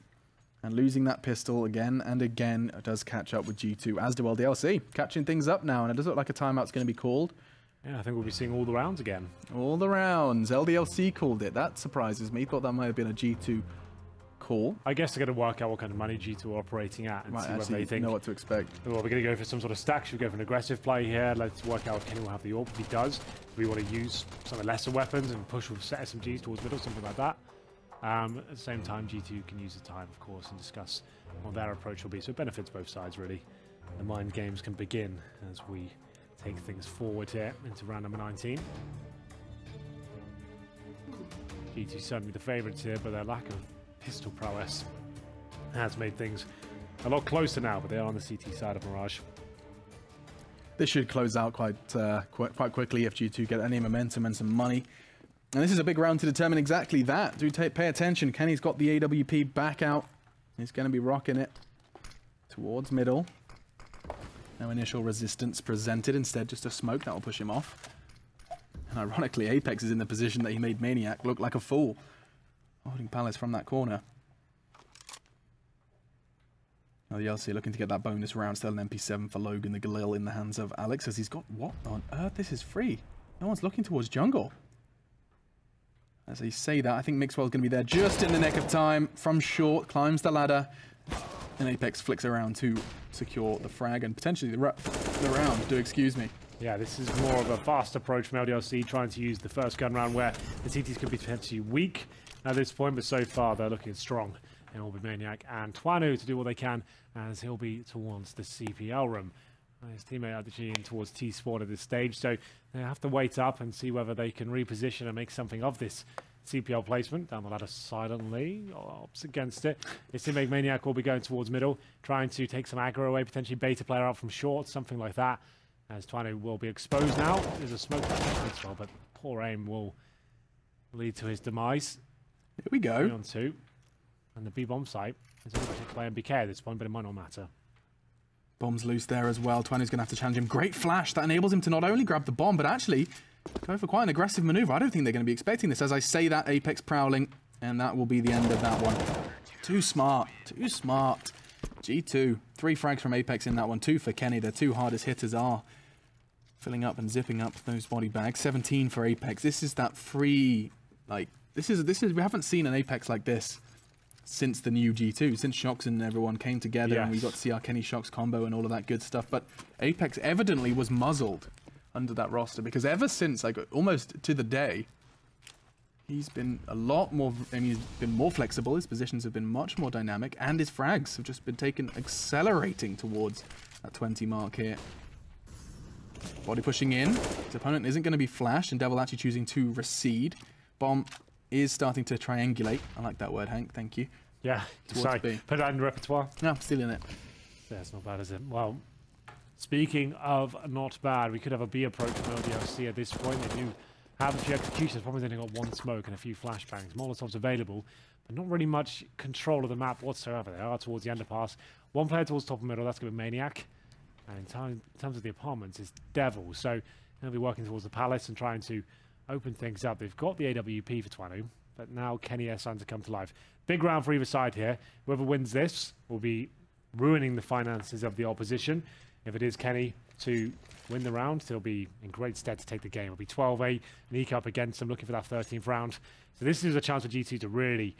Speaker 3: And losing that pistol again and again does catch up with G2, as do LDLC. Catching things up now, and it does look like a timeout's going to be called.
Speaker 2: Yeah, I think we'll be seeing all the rounds again.
Speaker 3: All the rounds. LDLC called it. That surprises me. Thought that might have been a G2 call.
Speaker 2: I guess they're going to work out what kind of money G2 are operating at and see what they think.
Speaker 3: Know what to expect.
Speaker 2: Well, we're going to go for some sort of stack. Should we go for an aggressive play here? Let's work out if Kenny will have the AWP. If he does, do we want to use some of the lesser weapons and push with set SMGs towards middle, something like that. At the same time, G2 can use the time, of course, and discuss what their approach will be. So it benefits both sides, really. The mind games can begin as we take things forward here into round number 19. G2 certainly the favourites here, but their lack of pistol prowess has made things a lot closer now, but they are on the CT side of Mirage.
Speaker 3: This should close out quite quickly if G2 get any momentum and some money. And this is a big round to determine exactly that. Do pay attention. Kenny's got the AWP back out. He's going to be rocking it towards middle. No initial resistance presented. Instead, just a smoke that will push him off. And ironically, Apex is in the position that he made Maniac look like a fool. Holding Palace from that corner. LDLC looking to get that bonus round. Still an MP7 for Logan, the Galil in the hands of Alex, as he's got... What on earth? This is free. No one's looking towards jungle. As I say that, I think Mixwell's going to be there just in the nick of time. From short, climbs the ladder. And Apex flicks around to secure the frag and potentially the round. Excuse me.
Speaker 2: Yeah, this is more of a fast approach from LDLC, trying to use the first gun round where the CTs could be potentially weak. at this point, but so far they're looking strong. It will be Maniac and Twanu to do what they can as he'll be towards the CPL room. His teammate actually in towards T-Spawn at this stage, so they have to wait up and see whether they can reposition and make something of this CPL placement. Down the ladder silently, ops against it. His teammate Maniac will be going towards middle, trying to take some aggro away, potentially bait a player out from short, something like that. As Twanu will be exposed now. There's a smoke as well, but poor aim will lead to his demise.
Speaker 3: Here we go.
Speaker 2: 3-on-2. And the B-bomb site is only protected by MBK at this point, but it might not matter.
Speaker 3: Bomb's loose there as well. Twanu's going to have to challenge him. Great flash. That enables him to not only grab the bomb, but actually go for quite an aggressive maneuver. I don't think they're going to be expecting this. As I say that, Apex prowling, and that will be the end of that one. Too smart. Too smart. G2. 3 frags from Apex in that one. 2 for Kenny. Their 2 hardest hitters are filling up and zipping up those body bags. 17 for Apex. This is that free, like, this is we haven't seen an Apex like this since the new G2, since Shox and everyone came together and we got to see our Kenny Shox combo and all of that good stuff. But Apex evidently was muzzled under that roster, because ever since, like, almost to the day, he's been a lot more, I mean, he's been more flexible, his positions have been much more dynamic, and his frags have just been accelerating towards that 20 mark here. Body pushing in, his opponent isn't going to be flashed, and Devil actually choosing to recede. Bomb is starting to triangulate. I like that word, Hank. Thank you.
Speaker 2: Yeah, sorry. Put that in the repertoire.
Speaker 3: No, I'm stealing it.
Speaker 2: Yeah, it's not bad, is it? Well, speaking of not bad, we could have a B approach from LDLC at this point. They do have a few executions. Probably only got 1 smoke and a few flashbangs. Molotovs available, but not really much control of the map whatsoever. They are towards the underpass. 1 player towards top and middle. That's going to be Maniac. And in terms of the apartments, it's Devil. So they'll be working towards the palace and trying to open things up. They've got the AWP for Twanu, but now Kenny S starting to come to life. Big round for either side here. Whoever wins this will be ruining the finances of the opposition. If it is Kenny to win the round, they'll be in great stead to take the game. It'll be 12-8, an eke up against them, looking for that 13th round. So this is a chance for GT to really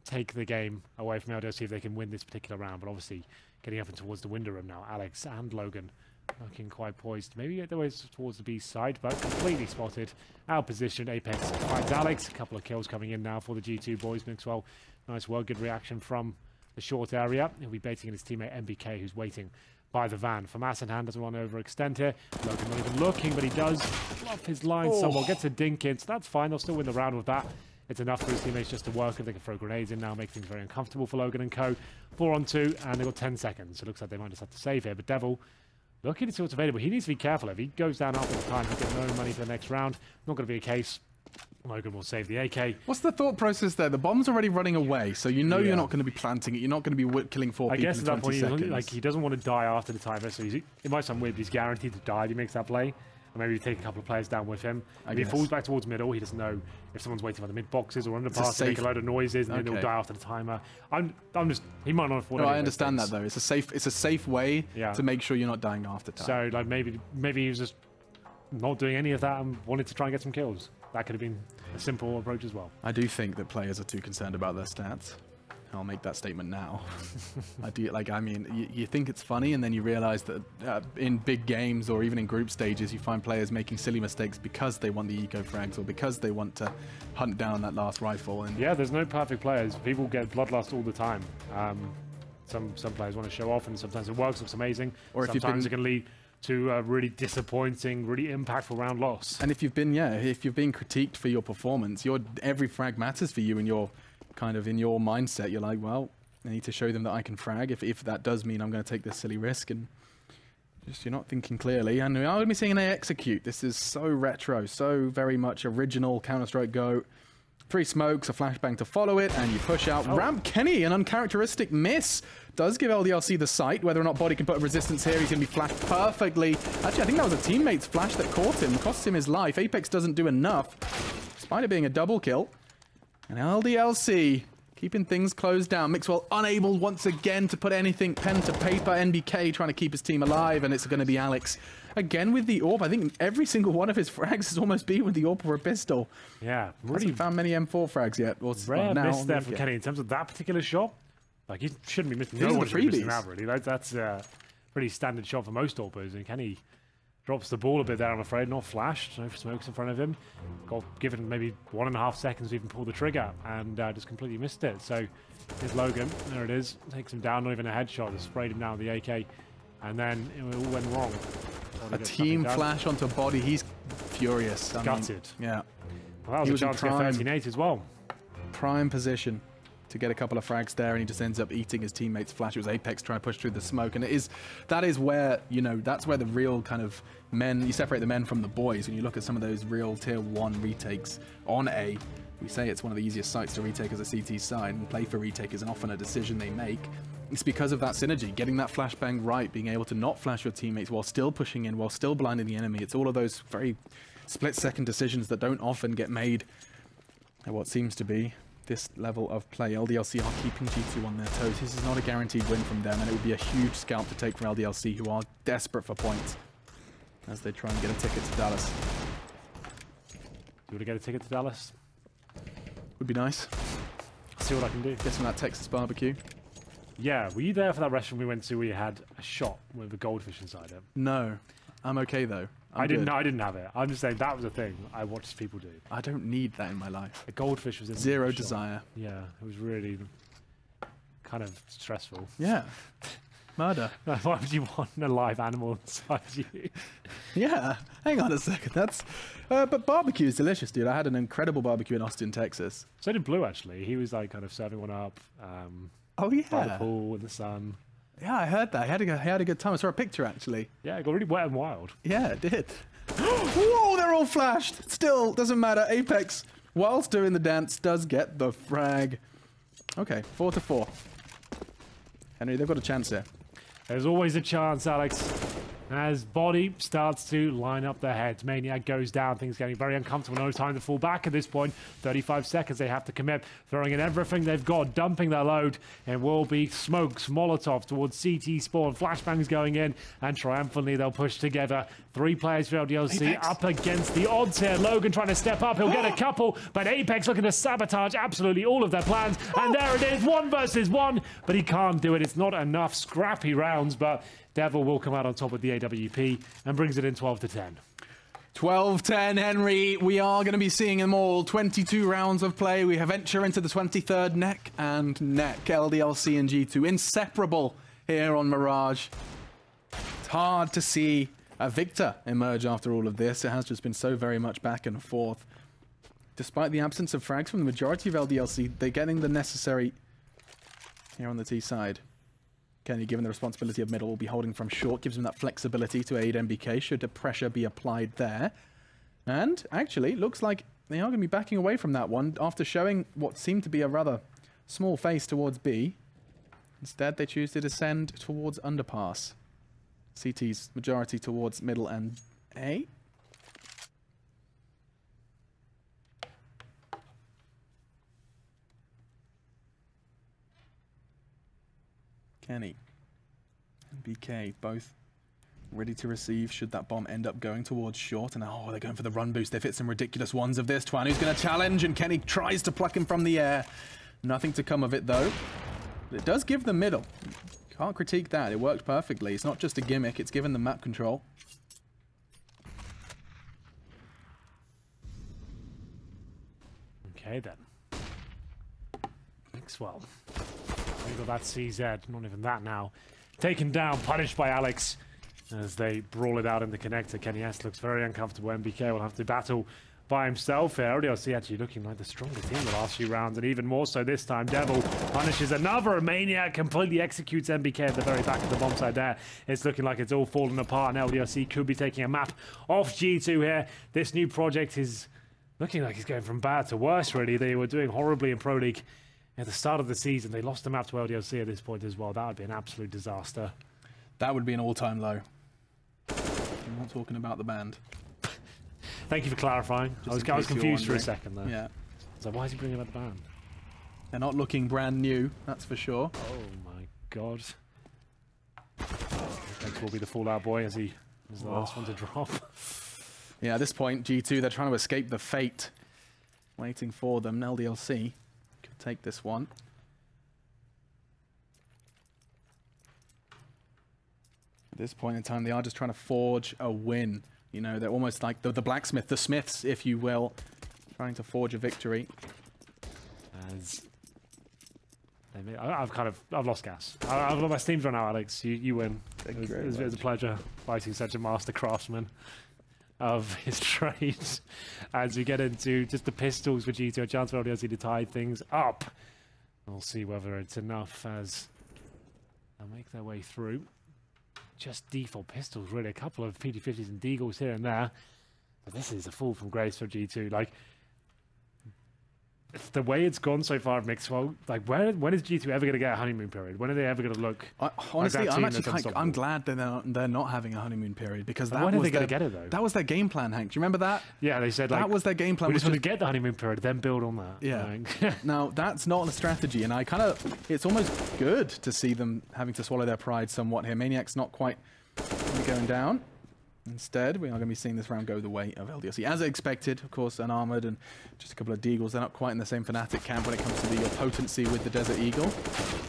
Speaker 2: take the game away from LDLC if they can win this particular round. But obviously, getting up and towards the window room now, Alex and Logan looking quite poised. Maybe get the way towards the B side, but completely spotted. Out position, Apex finds Alex. A couple of kills coming in now for the G2 boys. Mixwell, nice work, good reaction from the short area. He'll be baiting in his teammate MBK, who's waiting by the van. Famas in hand doesn't want to overextend here. Logan not even looking, but he does fluff his line somewhat. Gets a dink in, so that's fine. They'll still win the round with that. It's enough for his teammates just to work, and they can throw grenades in now, make things very uncomfortable for Logan and co. 4-on-2, and they've got 10 seconds. So it looks like they might just have to save here. But Devil, looking to see what's available. He needs to be careful. If he goes down after the time, he'll get no money for the next round. Not going to be a case. Logan will save the AK.
Speaker 3: What's the thought process there? The bomb's already running away, so you know you're not going to be planting it. You're not going to be killing 4 people in 20 seconds.
Speaker 2: Like, he doesn't want to die after the timer, so it might sound weird, but he's guaranteed to die if he makes that play. Or maybe take a couple of players down with him. If he falls back towards middle, he doesn't know if someone's waiting for the mid boxes or underpass to make a load of noises, and then he'll die after the timer. He might not afford.
Speaker 3: No, I understand that though. It's a safe way to make sure you're not dying after time.
Speaker 2: So like maybe he was just not doing any of that and wanted to try and get some kills. That could have been a simple approach as well.
Speaker 3: I do think that players are too concerned about their stats. I'll make that statement now. I mean, you think it's funny, and then you realize that in big games or even in group stages, you find players making silly mistakes because they want the eco frags or because they want to hunt down that last rifle. And
Speaker 2: yeah, there's no perfect players. People get bloodlust all the time. Some players want to show off, and sometimes it works, looks amazing. Or sometimes it can lead to a really disappointing, really impactful round loss.
Speaker 3: And if you've been critiqued for your performance, every frag matters for you, and you're kind of in your mindset, you're like, well, I need to show them that I can frag if that does mean I'm going to take this silly risk, and just you're not thinking clearly. And we are going to be seeing an execute. This is so retro, so very much original Counter-Strike Go. 3 smokes, a flashbang to follow it, and you push out. Ramp Kenny, an uncharacteristic miss. Does give LDLC the sight. Whether or not Body can put a resistance here, he's going to be flashed perfectly. Actually, I think that was a teammate's flash that caught him, cost him his life. Apex doesn't do enough, despite it being a double kill. And LDLC keeping things closed down. Mixwell unable once again to put anything pen to paper. NBK trying to keep his team alive, and it's going to be Alex again with the AWP. I think every single one of his frags has almost been with the AWP or a pistol.
Speaker 2: Yeah, really
Speaker 3: hasn't found many M4 frags yet.
Speaker 2: Rare miss there from Kenny in terms of that particular shot. Like, he shouldn't be missing. No one should be missing that, really. That's a pretty standard shot for most AWPers, and Kenny Drops the ball a bit there, I'm afraid. Not flashed. No smokes in front of him. Got given maybe 1.5 seconds to even pull the trigger, and just completely missed it. So here's Logan. There it is. Takes him down, not even a headshot. Just sprayed him down with the AK, and then it all went wrong.
Speaker 3: A team flash onto body. He's furious.
Speaker 2: Gutted.
Speaker 3: Yeah.
Speaker 2: Well, that was a chance to get 13-8 as well.
Speaker 3: Prime position to get a couple of frags there, and he just ends up eating his teammates' flash. It was Apex trying to push through the smoke, and that is where, you know, that's where the real kind of men, you separate the men from the boys. When you look at some of those real tier 1 retakes on A, we say it's one of the easiest sites to retake as a CT side, and play for retake isn't often a decision they make. It's because of that synergy, getting that flashbang right, being able to not flash your teammates while still pushing in, while still blinding the enemy. It's all of those very split-second decisions that don't often get made at what seems to be this level of play. LDLC are keeping G2 on their toes. This is not a guaranteed win from them, and it would be a huge scalp to take for LDLC, who are desperate for points as they try and get a ticket to Dallas.
Speaker 2: Do you want to get a ticket to Dallas?
Speaker 3: Would be nice.
Speaker 2: See what I can do.
Speaker 3: Get some of that Texas barbecue.
Speaker 2: Yeah, were you there for that restaurant we went to where you had a shot with a goldfish inside it?
Speaker 3: No, I'm okay though.
Speaker 2: I didn't have it. I'm just saying that was a thing I watched people do.
Speaker 3: I don't need that in my life.
Speaker 2: A goldfish was in
Speaker 3: Zero desire.
Speaker 2: Yeah, it was really kind of stressful.
Speaker 3: Yeah. Murder.
Speaker 2: Why would you want a live animal inside you?
Speaker 3: Yeah. Hang on a second. That's but barbecue is delicious, dude. I had an incredible barbecue in Austin, Texas.
Speaker 2: So did Blue, actually. He was like kind of serving one up.
Speaker 3: Oh yeah.
Speaker 2: By the pool in the sun.
Speaker 3: Yeah, I heard that. He had a good time. I saw a picture, actually.
Speaker 2: Yeah, it got really wet and wild.
Speaker 3: Yeah, it did. Whoa, they're all flashed. Still, doesn't matter. Apex, whilst doing the dance, does get the frag. Okay, 4-4. Henry, they've got a chance here.
Speaker 2: There's always a chance, Alex. As Body starts to line up their heads. Maniac goes down. Things getting very uncomfortable. No time to fall back at this point. 35 seconds they have to commit. Throwing in everything they've got. Dumping their load. And will be smokes, Molotov towards CT spawn. Flashbangs going in. And triumphantly they'll push together. 3 players for LDLC Apex up against the odds here. Logan trying to step up. He'll get a couple. But Apex looking to sabotage absolutely all of their plans. And there it is. 1 versus 1. But he can't do it. It's not enough scrappy rounds. But Devil will come out on top with the AWP and brings it in 12-10.
Speaker 3: 12-10, Henry. We are going to be seeing them all. 22 rounds of play. We venture into the 23rd neck and neck. LDLC and G2 inseparable here on Mirage. It's hard to see a victor emerge after all of this. It has just been so very much back and forth. Despite the absence of frags from the majority of LDLC, they're getting the necessary here on the T side. Kenny, given the responsibility of middle, will be holding from short, gives him that flexibility to aid MBK should the pressure be applied there. And actually, looks like they are going to be backing away from that one after showing what seemed to be a rather small face towards B. Instead, they choose to descend towards underpass. CT's majority towards middle and A. Kenny and BK both ready to receive should that bomb end up going towards short. And oh, they're going for the run boost. They've hit some ridiculous ones of this. Twanu's going to challenge and Kenny tries to pluck him from the air. Nothing to come of it though. But it does give the middle. Can't critique that. It worked perfectly. It's not just a gimmick. It's given the map control.
Speaker 2: Okay then. Maxwell. We got that CZ, not even that now. Taken down, punished by Alex as they brawl it out in the connector. Kenny S looks very uncomfortable. MBK will have to battle by himself here. LDLC actually looking like the stronger team the last few rounds, and even more so this time. Devil punishes another. Maniac completely executes MBK at the very back of the bomb side there. It's looking like it's all falling apart, and LDLC could be taking a map off G2 here. This new project is looking like it's going from bad to worse, really. They were doing horribly in Pro League at the start of the season. They lost the map to LDLC at this point as well. That would be an absolute disaster.
Speaker 3: That would be an all-time low. I'm not talking about the band.
Speaker 2: Thank you for clarifying. I was confused for a second there.
Speaker 3: Yeah.
Speaker 2: So why is he bringing up the band?
Speaker 3: They're not looking brand new, that's for sure.
Speaker 2: Oh my god. Next will be the Fallout Boy as he is the last one to drop.
Speaker 3: Yeah, at this point, G2, they're trying to escape the fate waiting for them. LDLC could take this one. At this point in time, they are just trying to forge a win. You know, they're almost like the blacksmith, the smiths, if you will, trying to forge a victory.
Speaker 2: As I've lost gas. My steam's run out, Alex. You win. It was a pleasure fighting such a master craftsman of his trade. As we get into just the pistols for G2, a chance for LDLC to tie things up. We'll see whether it's enough as they'll make their way through. Just default pistols, really. A couple of PD50s and Deagles here and there. But this is a fall from grace for G2. Like, the way it's gone so far at Mixwell, like, when is G2 ever going to get a honeymoon period? When are they ever going to look?
Speaker 3: Honestly, I'm glad that they're not having a honeymoon period, because
Speaker 2: when are they going to get it, though?
Speaker 3: That was their game plan, Hank. Do you remember that?
Speaker 2: Yeah, they said like,
Speaker 3: that was their game plan.
Speaker 2: We're just going to get the honeymoon period, then build on that.
Speaker 3: Yeah. Now that's not a strategy, and it's almost good to see them having to swallow their pride somewhat here. Maniac's not quite going down. Instead, we are going to be seeing this round go the way of LDLC. As expected, of course, unarmored and just a couple of Deagles. They're not quite in the same Fnatic camp when it comes to the potency with the Desert Eagle.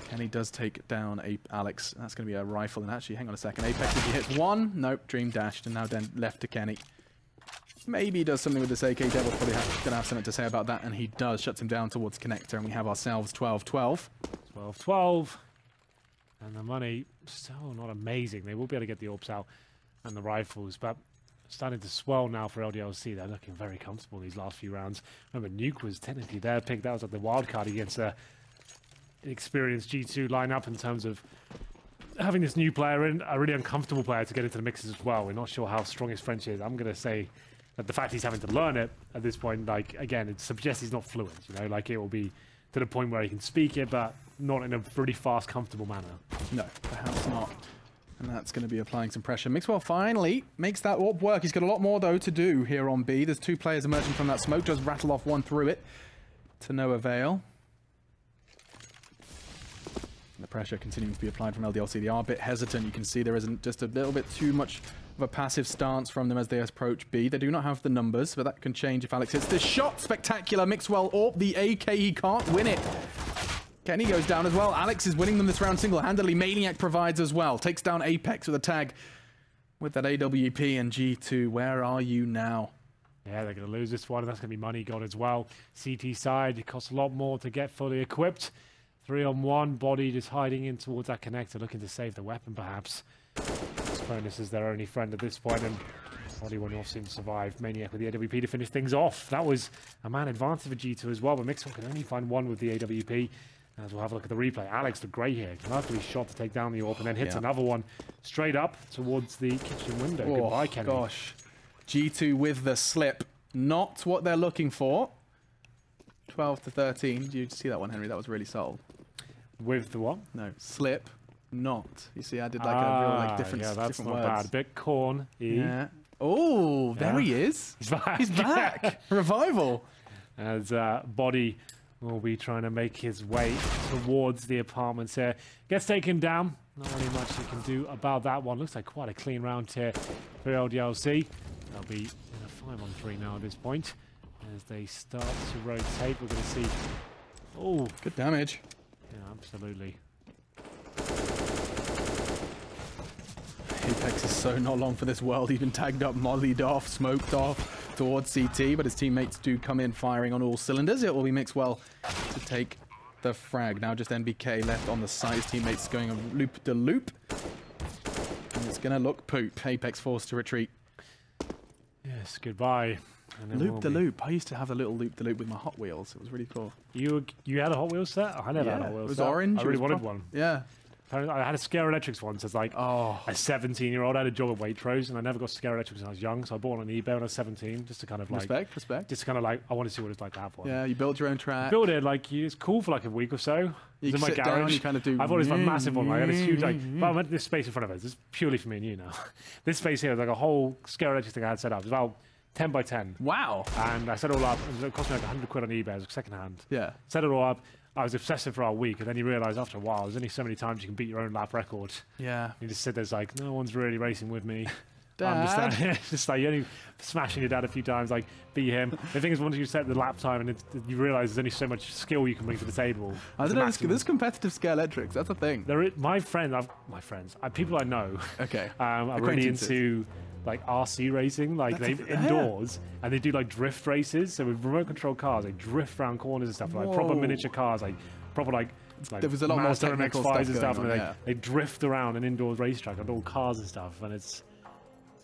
Speaker 3: Kenny does take down Alex. That's going to be a rifle. And actually, hang on a second. Apex, if he hits one, nope, Dream dashed, and now then left to Kenny. Maybe he does something with this AK. Devil's probably going to have something to say about that, and he does. Shuts him down towards Connector, and we have ourselves 12-12.
Speaker 2: 12-12. And the money, still not amazing. They will be able to get the AWPs out and the rifles, but starting to swell now for LDLC. They're looking very comfortable in these last few rounds. Remember, Nuke was technically their pick. That was like the wild card against an experienced G2 lineup in terms of having this new player in, a really uncomfortable player to get into the mixes as well. We're not sure how strong his French is. I'm going to say that the fact he's having to learn it at this point, like, again, it suggests he's not fluent, you know, like it will be to the point where he can speak it, but not in a really fast, comfortable manner.
Speaker 3: No, perhaps not. And that's going to be applying some pressure. Mixwell finally makes that AWP work. He's got a lot more, though, to do here on B. There's two players emerging from that smoke. Does rattle off one through it to no avail. The pressure continuing to be applied from LDLC. They are a bit hesitant. You can see there isn't just a little bit too much of a passive stance from them as they approach B. They do not have the numbers, but that can change if Alex hits this shot. Spectacular. Mixwell AWP the AK. He can't win it. Kenny goes down as well. Alex is winning them this round single-handedly. Maniac provides as well. Takes down Apex with a tag with that AWP, and G2, where are you now?
Speaker 2: Yeah, they're going to lose this one, and that's going to be money gone as well. CT side, it costs a lot more to get fully equipped. 3-on-1, Body just hiding in towards that connector, looking to save the weapon perhaps. Bonus is their only friend at this point, and Body will not seem to survive. Maniac with the AWP to finish things off. That was a man advantage for G2 as well, but Mixwell can only find one with the AWP. As we'll have a look at the replay. Alex looked great here. Lovely shot to take down the AWP and then hits another one straight up towards the kitchen window.
Speaker 3: Oh,
Speaker 2: goodbye, Kenny.
Speaker 3: Gosh. G2 with the slip. Not what they're looking for. 12-13. Did you see that one, Henry? That was really subtle.
Speaker 2: With the what?
Speaker 3: No, slip, not. You see, I did like a real like different
Speaker 2: yeah, that's
Speaker 3: different
Speaker 2: not
Speaker 3: words.
Speaker 2: bad. Bit corn.
Speaker 3: Yeah. Oh, there he is.
Speaker 2: He's back.
Speaker 3: He's back. Revival.
Speaker 2: As Body will be trying to make his way towards the apartments here. Gets taken down. Not really much you can do about that one. Looks like quite a clean round here for LDLC. They'll be in a 5-on-3 now at this point. As they start to rotate, we're going to see... Oh,
Speaker 3: good damage.
Speaker 2: Yeah, absolutely.
Speaker 3: Apex is so not long for this world. Even tagged up, mollied off, smoked off towards CT, but his teammates do come in firing on all cylinders. It will be Mixwell to take the frag. Now just NBK left on the side. His teammates going a loop-de-loop. And it's going to look poop. Apex forced to retreat.
Speaker 2: Yes, goodbye.
Speaker 3: Loop-de-loop. I used to have a little loop-de-loop with my Hot Wheels. It was really cool.
Speaker 2: You had a Hot Wheels set? I never had a Hot Wheels set.
Speaker 3: It was orange.
Speaker 2: I really wanted one.
Speaker 3: Yeah.
Speaker 2: I had a Scare Electrics once as like a 17-year-old. I had a job at Waitrose and I never got Scare Electrics when I was young, so I bought one on eBay when I was 17 just to kind of like...
Speaker 3: Respect.
Speaker 2: Just kind of like, I wanted to see what it's like to have one.
Speaker 3: Yeah, you built your own track.
Speaker 2: Built it, like, it's cool for like a week or so.
Speaker 3: You
Speaker 2: in my
Speaker 3: sit
Speaker 2: garage.
Speaker 3: down, you kind of do...
Speaker 2: I thought it was my massive one. Like, I had this huge, like... But I went to this space in front of it. This is purely for me and you now. This space here was like a whole Scare Electrics thing I had set up. It was about 10 by 10.
Speaker 3: Wow.
Speaker 2: And I set it all up. It cost me like 100 quid on eBay as a second hand.
Speaker 3: Yeah.
Speaker 2: Set it all up. I was obsessive for a week, and then you realise after a while, there's only so many times you can beat your own lap record.
Speaker 3: Yeah.
Speaker 2: You just sit there, it's like, no one's really racing with me.
Speaker 3: Dad.
Speaker 2: Just like, you're only smashing your dad a few times, like, be him. The thing is, once you set the lap time and you realise there's only so much skill you can bring to the table.
Speaker 3: I don't know, there's competitive scale electrics, that's a thing.
Speaker 2: People I know,
Speaker 3: okay,
Speaker 2: are really into like RC racing, like they indoors, and they do like drift races. So with remote control cars, they drift around corners and stuff, like proper miniature cars, like proper like
Speaker 3: there was a lot more technical
Speaker 2: X5s
Speaker 3: stuff
Speaker 2: and stuff,
Speaker 3: on,
Speaker 2: and they drift around an indoor racetrack on all cars and stuff, and it's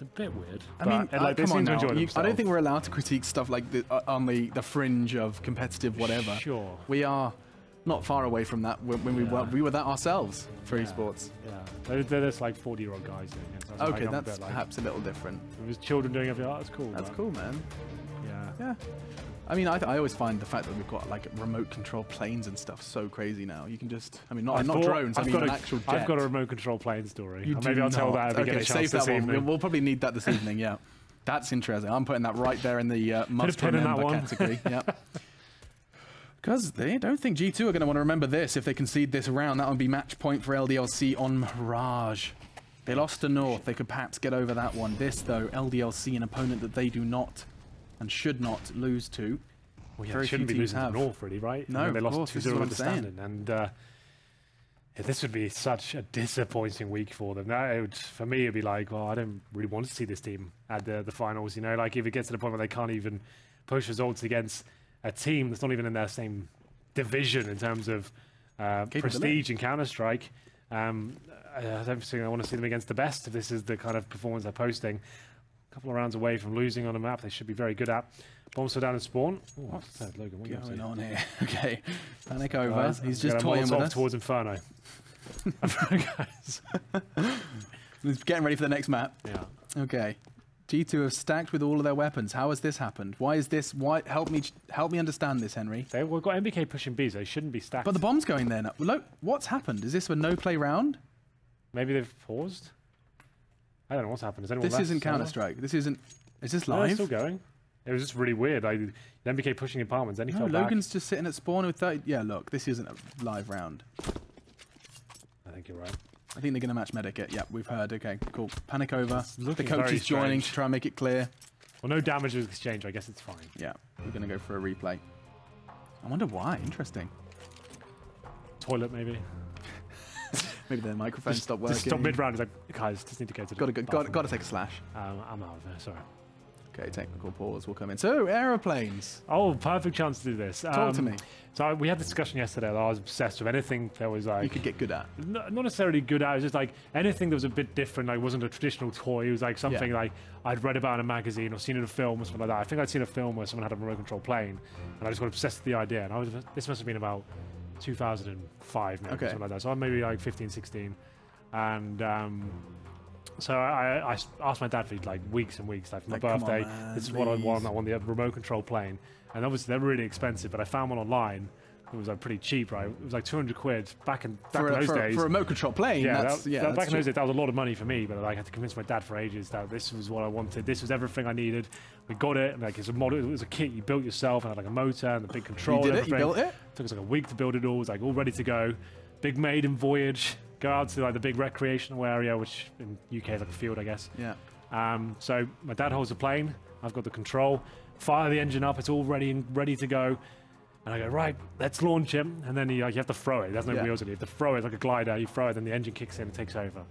Speaker 2: a bit weird.
Speaker 3: I mean,
Speaker 2: they
Speaker 3: come on
Speaker 2: seem to
Speaker 3: now.
Speaker 2: enjoy themselves.
Speaker 3: I don't think we're allowed to critique stuff like on the fringe of competitive whatever.
Speaker 2: Sure.
Speaker 3: We are not far away from that when we were that ourselves for esports.
Speaker 2: Yeah, they're just like 40-year-old guys doing it. So
Speaker 3: okay, that's perhaps a little different.
Speaker 2: If it was children doing everything, that's cool.
Speaker 3: That's cool, man.
Speaker 2: Yeah.
Speaker 3: I mean, I always find the fact that we've got like remote control planes and stuff so crazy now. You can just, I mean, not drones. I mean, an actual jet.
Speaker 2: I've got a remote control plane story.
Speaker 3: Maybe
Speaker 2: I'll tell that if we get a chance this evening.
Speaker 3: We'll probably need that this evening. Yeah, that's interesting. I'm putting that right there in the must remember category. Yeah. Because they don't think G2 are going to want to remember this if they concede this round. That would be match point for LDLC on Mirage. They lost to North. They could perhaps get over that one. This, though, LDLC, an opponent that they do not and should not lose to.
Speaker 2: Well, yeah, they shouldn't be losing to North, really, right?
Speaker 3: No,
Speaker 2: they lost 2-0
Speaker 3: at the
Speaker 2: standing. And this would be such a disappointing week for them. For me, it'd be like, well, I don't really want to see this team at the finals. You know, like if it gets to the point where they can't even push results against a team that's not even in their same division in terms of prestige in Counter-Strike. I don't think I want to see them against the best if this is the kind of performance they're posting. A couple of rounds away from losing on a map they should be very good at. Bombs still down in spawn. What's that, Logan? What
Speaker 3: going on here? Okay, panic over. He's just toying with us.
Speaker 2: Towards Inferno.
Speaker 3: He's getting ready for the next map.
Speaker 2: Yeah.
Speaker 3: Okay. G2 have stacked with all of their weapons. How has this happened? Why is this? Why help me understand this, Henry?
Speaker 2: They've got MBK pushing B, so they shouldn't be stacked.
Speaker 3: But the bomb's going there now. Look, what's happened? Is this a no-play round?
Speaker 2: Maybe they've paused. I don't know what's happened. Is anyone
Speaker 3: this isn't Counter-Strike. This isn't. Is this live?
Speaker 2: No, it's still going. It was just really weird. Like the MBK pushing apartments. Then he fell
Speaker 3: Logan's
Speaker 2: back.
Speaker 3: just sitting at spawn with 30. Yeah, look, this isn't a live round.
Speaker 2: I think you're right.
Speaker 3: I think they're going to match Medikit. Yeah, we've heard. Okay, cool. Panic over. The coach is joining to try and make it clear.
Speaker 2: Well, no damage was exchanged. I guess it's fine.
Speaker 3: Yeah, we're going to go for a replay. I wonder why. Interesting.
Speaker 2: Toilet, maybe.
Speaker 3: Maybe the microphone stopped working.
Speaker 2: Just stop mid-round. He's like, guys, just need to go to the
Speaker 3: Got to take a slash.
Speaker 2: I'm out of there. Sorry.
Speaker 3: Okay, technical pause will come in. So, aeroplanes.
Speaker 2: Oh, perfect chance to do this.
Speaker 3: Talk to me.
Speaker 2: So we had this discussion yesterday that I was obsessed with. Anything that was like...
Speaker 3: You could get good at.
Speaker 2: Not necessarily good at. It was just like anything that was a bit different. Like wasn't a traditional toy. It was like something like I'd read about in a magazine or seen in a film or something like that. I think I'd seen a film where someone had a remote control plane and I just got obsessed with the idea. And this must have been about 2005 maybe, something like that. So I'm maybe like 15, 16. And... so I asked my dad for like weeks and weeks, like for my birthday, this is what I want. I want the remote control plane. And obviously they're really expensive, but I found one online. It was like pretty cheap, right? It was like 200 quid back in those days.
Speaker 3: For a remote control plane,
Speaker 2: back in those days, that was a lot of money for me, but like, I had to convince my dad for ages that this was what I wanted. This was everything I needed. We got it, and like it's a model, it was a kit you built yourself, and had like a motor and the big control.
Speaker 3: You did it? You built it?
Speaker 2: It took us like a week to build it all. It was like all ready to go. Big maiden voyage. Go out to like the big recreational area, which in UK is like a field, I guess.
Speaker 3: Yeah.
Speaker 2: So my dad holds the plane. I've got the control. Fire the engine up. It's all ready to go. And I go, right, let's launch it. And then you have to throw it. There's no wheels on it. You have to throw it like a glider. You throw it, then the engine kicks in and takes over.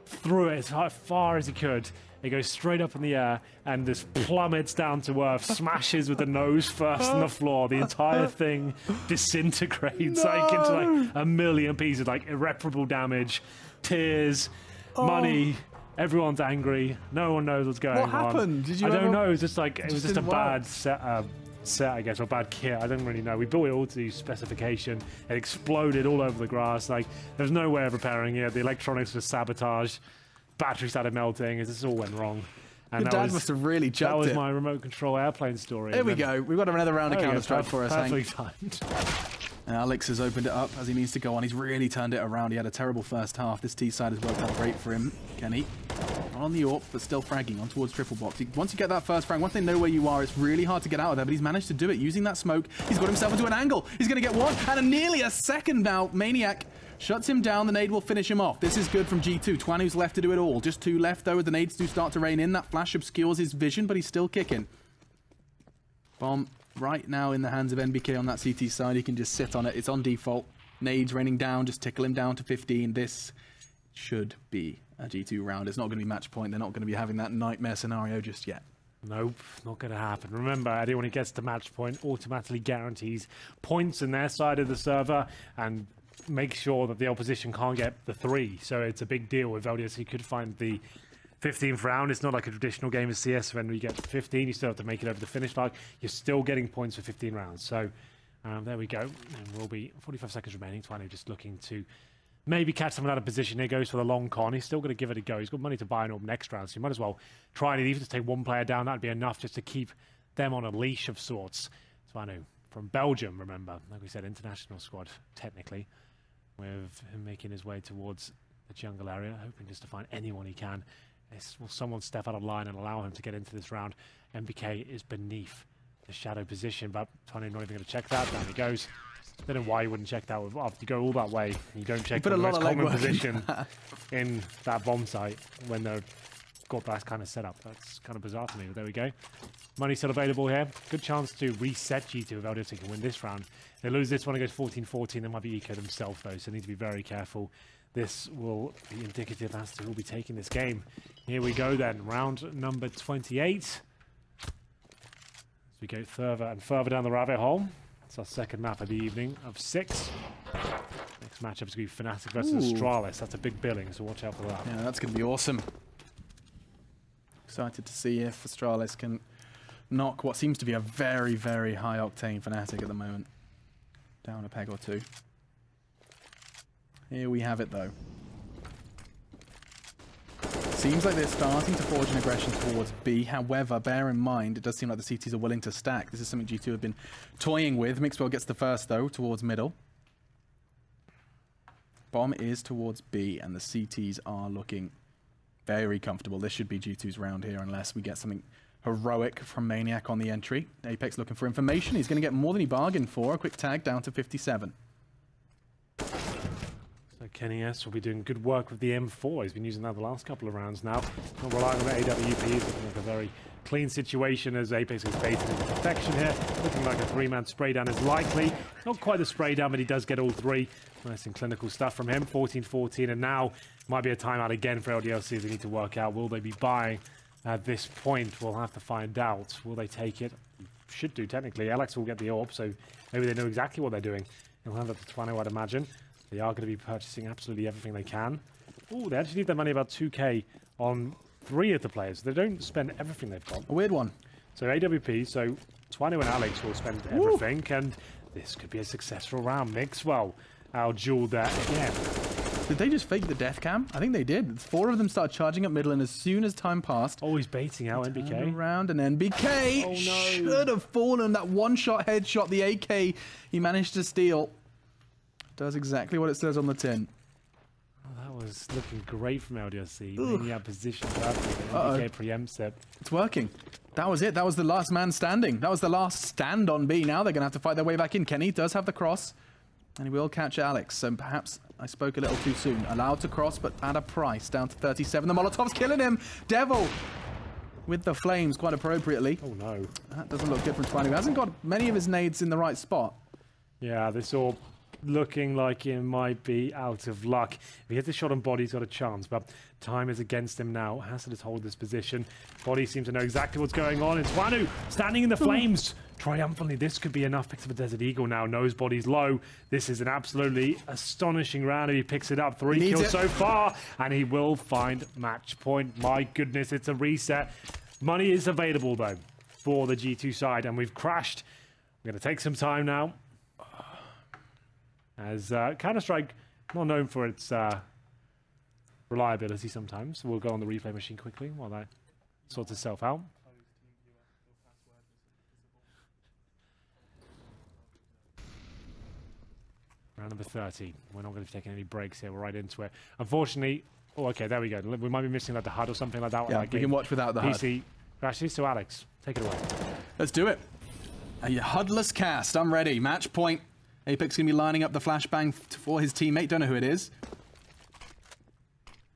Speaker 2: Threw it as far as he could. It goes straight up in the air and just plummets down to earth, smashes with the nose first on the floor. The entire thing disintegrates like into like a million pieces, like irreparable damage, tears, money. Everyone's angry. No one knows what's going on.
Speaker 3: What happened?
Speaker 2: I don't know. It was just like it was just a bad set, I guess, or bad kit. I don't really know. We built it all to specification. It exploded all over the grass. Like there was no way of repairing it. The electronics was sabotaged. Battery started melting. This all went wrong. And
Speaker 3: your dad must have really jumped it.
Speaker 2: That was my remote control airplane story.
Speaker 3: There we go. We've got another round of Counter-Strike for us,
Speaker 2: Hank. Perfect timed.
Speaker 3: Alex has opened it up as he needs to go on. He's really turned it around. He had a terrible first half. This T side has worked out great for him. Kenny on the AWP, but still fragging on towards triple box. Once you get that first frag, once they know where you are, it's really hard to get out of there, but he's managed to do it using that smoke. He's got himself into an angle. He's going to get one and nearly a second now. Maniac Shuts him down, the nade will finish him off. This is good from G2. Twanu's left to do it all. Just 2 left, though. The nades do start to rain in. That flash obscures his vision, but he's still kicking. Bomb right now in the hands of NBK on that CT side. He can just sit on it. It's on default. Nades raining down. Just tickle him down to 15. This should be a G2 round. It's not going to be match point. They're not going to be having that nightmare scenario just yet.
Speaker 2: Nope, not going to happen. Remember, anyone who gets to match point automatically guarantees points in their side of the server and make sure that the opposition can't get the 3. So it's a big deal if LDLC could find the 15th round. It's not like a traditional game of CS when we get 15. You still have to make it over the finish line. You're still getting points for 15 rounds. So there we go. And we'll be 45 seconds remaining. Twanu just looking to maybe catch someone out of position. Here goes for the long con. He's still going to give it a go. He's got money to buy an orb next round, so you might as well try and even just take one player down. That'd be enough just to keep them on a leash of sorts. Twanu from Belgium, remember. Like we said, international squad, technically, with him making his way towards the jungle area, hoping just to find anyone he can. Will someone step out of line and allow him to get into this round? MBK is beneath the shadow position, but Twanu not even going to check that. Down he goes. I don't know why you wouldn't check that after you go all that way. You don't check the most common position in that bomb site when they've got that kind of setup. That's kind of bizarre to me, but there we go. Money still available here. Good chance to reset G2 if LDLC can win this round. They lose this one, it goes 14-14. They might be eco themselves, though, so they need to be very careful. This will be indicative as to who will be taking this game. Here we go, then. Round number 28. As we go further and further down the rabbit hole. It's our second map of the evening of 6. Next matchup is going to be Fnatic versus Astralis. That's a big billing, so watch out for that.
Speaker 3: Yeah, that's going to be awesome. Excited to see if Astralis can knock what seems to be a very, very high-octane Fnatic at the moment. Down a peg or 2. Here we have it, though. Seems like they're starting to forge an aggression towards B. However, bear in mind, it does seem like the CTs are willing to stack. This is something G2 have been toying with. Mixwell gets the first, though, towards middle. Bomb is towards B, and the CTs are looking very comfortable. This should be G2's round here, unless we get something heroic from Maniac on the entry. Apex looking for information. He's going to get more than he bargained for. A quick tag down to 57.
Speaker 2: Kenny S will be doing good work with the M4. He's been using that the last couple of rounds now. Not relying on the AWP. He's looking like a very clean situation as Apex is baited into perfection here. Looking like a 3-man spray down is likely. Not quite the spray down, but he does get all 3. Nice and clinical stuff from him. 14-14, and now might be a timeout again for LDLC as they need to work out. Will they be buying at this point? We'll have to find out. Will they take it? Should do, technically. Alex will get the orb, so maybe they know exactly what they're doing. He'll hand that to Twanu, I'd imagine. They are going to be purchasing absolutely everything they can. Oh, they actually need their money about 2k on 3 of the players. They don't spend everything they've got.
Speaker 3: A weird one.
Speaker 2: So AWP, so Twanu and Alex will spend everything, and this could be a successful round. Mixwell out-dueled there again.
Speaker 3: Did they just fake the death cam? I think they did. 4 of them started charging up middle, and as soon as time passed...
Speaker 2: Oh, he's baiting out NBK.
Speaker 3: Around, and NBK should have fallen. That one-shot headshot, the AK he managed to steal. Does exactly what it says on the tin.
Speaker 2: Oh, that was looking great from LDLC. Mainly out position perfectly. NBK preempts it.
Speaker 3: It's working. That was it. That was the last man standing. That was the last stand on B. Now they're going to have to fight their way back in. Kenny does have the cross, and he will catch Alex. So perhaps I spoke a little too soon. Allowed to cross, but at a price. Down to 37. The Molotov's killing him. Devil with the flames quite appropriately.
Speaker 2: Oh, no.
Speaker 3: That doesn't look good from Twanu. He hasn't got many of his nades in the right spot.
Speaker 2: Yeah, this all looking like it might be out of luck. If he hits a shot on Body, he's got a chance, but time is against him now. Has to just hold this position. Body seems to know exactly what's going on. It's Twanu standing in the flames. Triumphantly, this could be enough. Picks up a Desert Eagle now. Knows Body's low. This is an absolutely astonishing round. If he picks it up, 3 kills so far, and he will find match point. My goodness, it's a reset. Money is available, though, for the G2 side, and we've crashed. We're going to take some time now. As Counter-Strike, not known for its reliability sometimes. We'll go on the replay machine quickly while that sorts itself out. Round number 30. We're not going to be taking any breaks here. We're right into it. Unfortunately, oh, okay, there we go. We might be missing like the HUD or something like that.
Speaker 3: Yeah, we can watch without the
Speaker 2: PC. Actually, so Alex, take it away.
Speaker 3: Let's do it. A HUD-less cast. I'm ready. Match point. Apex going to be lining up the flashbang for his teammate. Don't know who it is.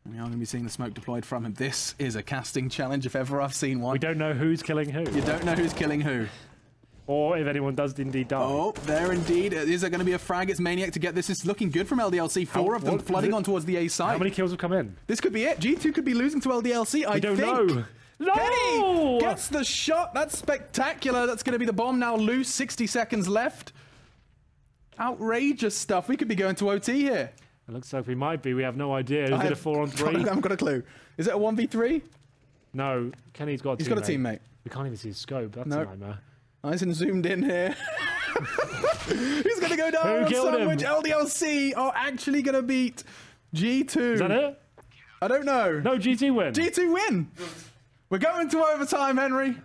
Speaker 3: We are going to be seeing the smoke deployed from him. This is a casting challenge if ever I've seen one.
Speaker 2: We don't know who's killing who.
Speaker 3: You don't know who's killing who.
Speaker 2: Or if anyone does indeed die.
Speaker 3: Oh, there indeed. Is there going to be a frag? It's Maniac to get this. It's looking good from LDLC. Four of them flooding on towards the A side.
Speaker 2: How many kills have come in?
Speaker 3: This could be it. G2 could be losing to LDLC, I think.
Speaker 2: We don't know. No!
Speaker 3: Kenny gets the shot. That's spectacular. That's going to be the bomb now loose. 60 seconds left. Outrageous stuff. We could be going to OT here.
Speaker 2: It looks like we might be. We have no idea. Is it a 4-on-3?
Speaker 3: I haven't got a clue. Is it a 1v3?
Speaker 2: No. Kenny's got a teammate.
Speaker 3: He's got a teammate.
Speaker 2: We can't even see his scope. That's a nightmare.
Speaker 3: Nice and zoomed in here. Who's going to go down on sandwich? LDLC are actually going to beat G2.
Speaker 2: Is that it?
Speaker 3: I don't know.
Speaker 2: No, G2 win.
Speaker 3: G2 win. We're going to overtime, Henry.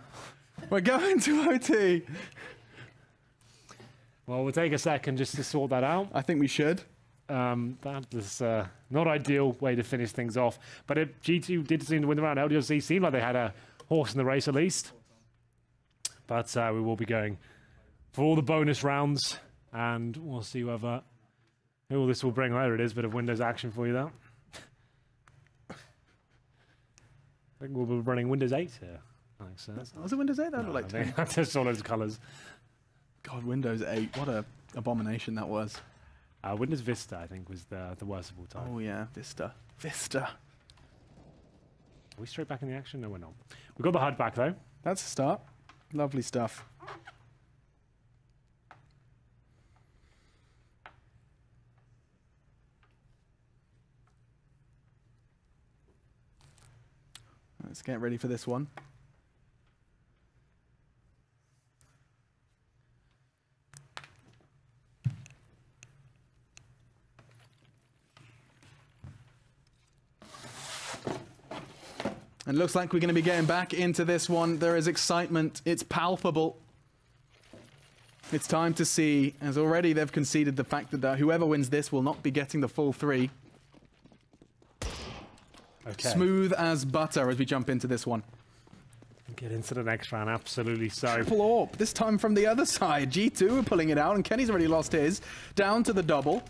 Speaker 3: We're going to OT.
Speaker 2: Well, we'll take a second just to sort that out.
Speaker 3: I think we should.
Speaker 2: That was not ideal way to finish things off. But if G2 did seem to win the round, LDLC seemed like they had a horse in the race at least. But we will be going for all the bonus rounds. And we'll see who this will bring. There it is, bit of Windows action for you there. I think we'll be running Windows 8 here.
Speaker 3: Was it Windows 8? That looked like 10.
Speaker 2: That's just all those colours.
Speaker 3: God, Windows 8. What a abomination that was.
Speaker 2: Windows Vista, I think, was the worst of all time.
Speaker 3: Oh, yeah. Vista. Vista.
Speaker 2: Are we straight back in the action? No, we're not. We've got the HUD back, though.
Speaker 3: That's a start. Lovely stuff. Let's get ready for this one. And it looks like we're going to be getting back into this one. There is excitement. It's palpable. It's time to see, as already they've conceded the fact that whoever wins this will not be getting the full 3.
Speaker 2: Okay.
Speaker 3: Smooth as butter as we jump into this one.
Speaker 2: Get into the next round, absolutely so.
Speaker 3: Triple AWP, this time from the other side. G2 are pulling it out, and Kenny's already lost his. Down to the double.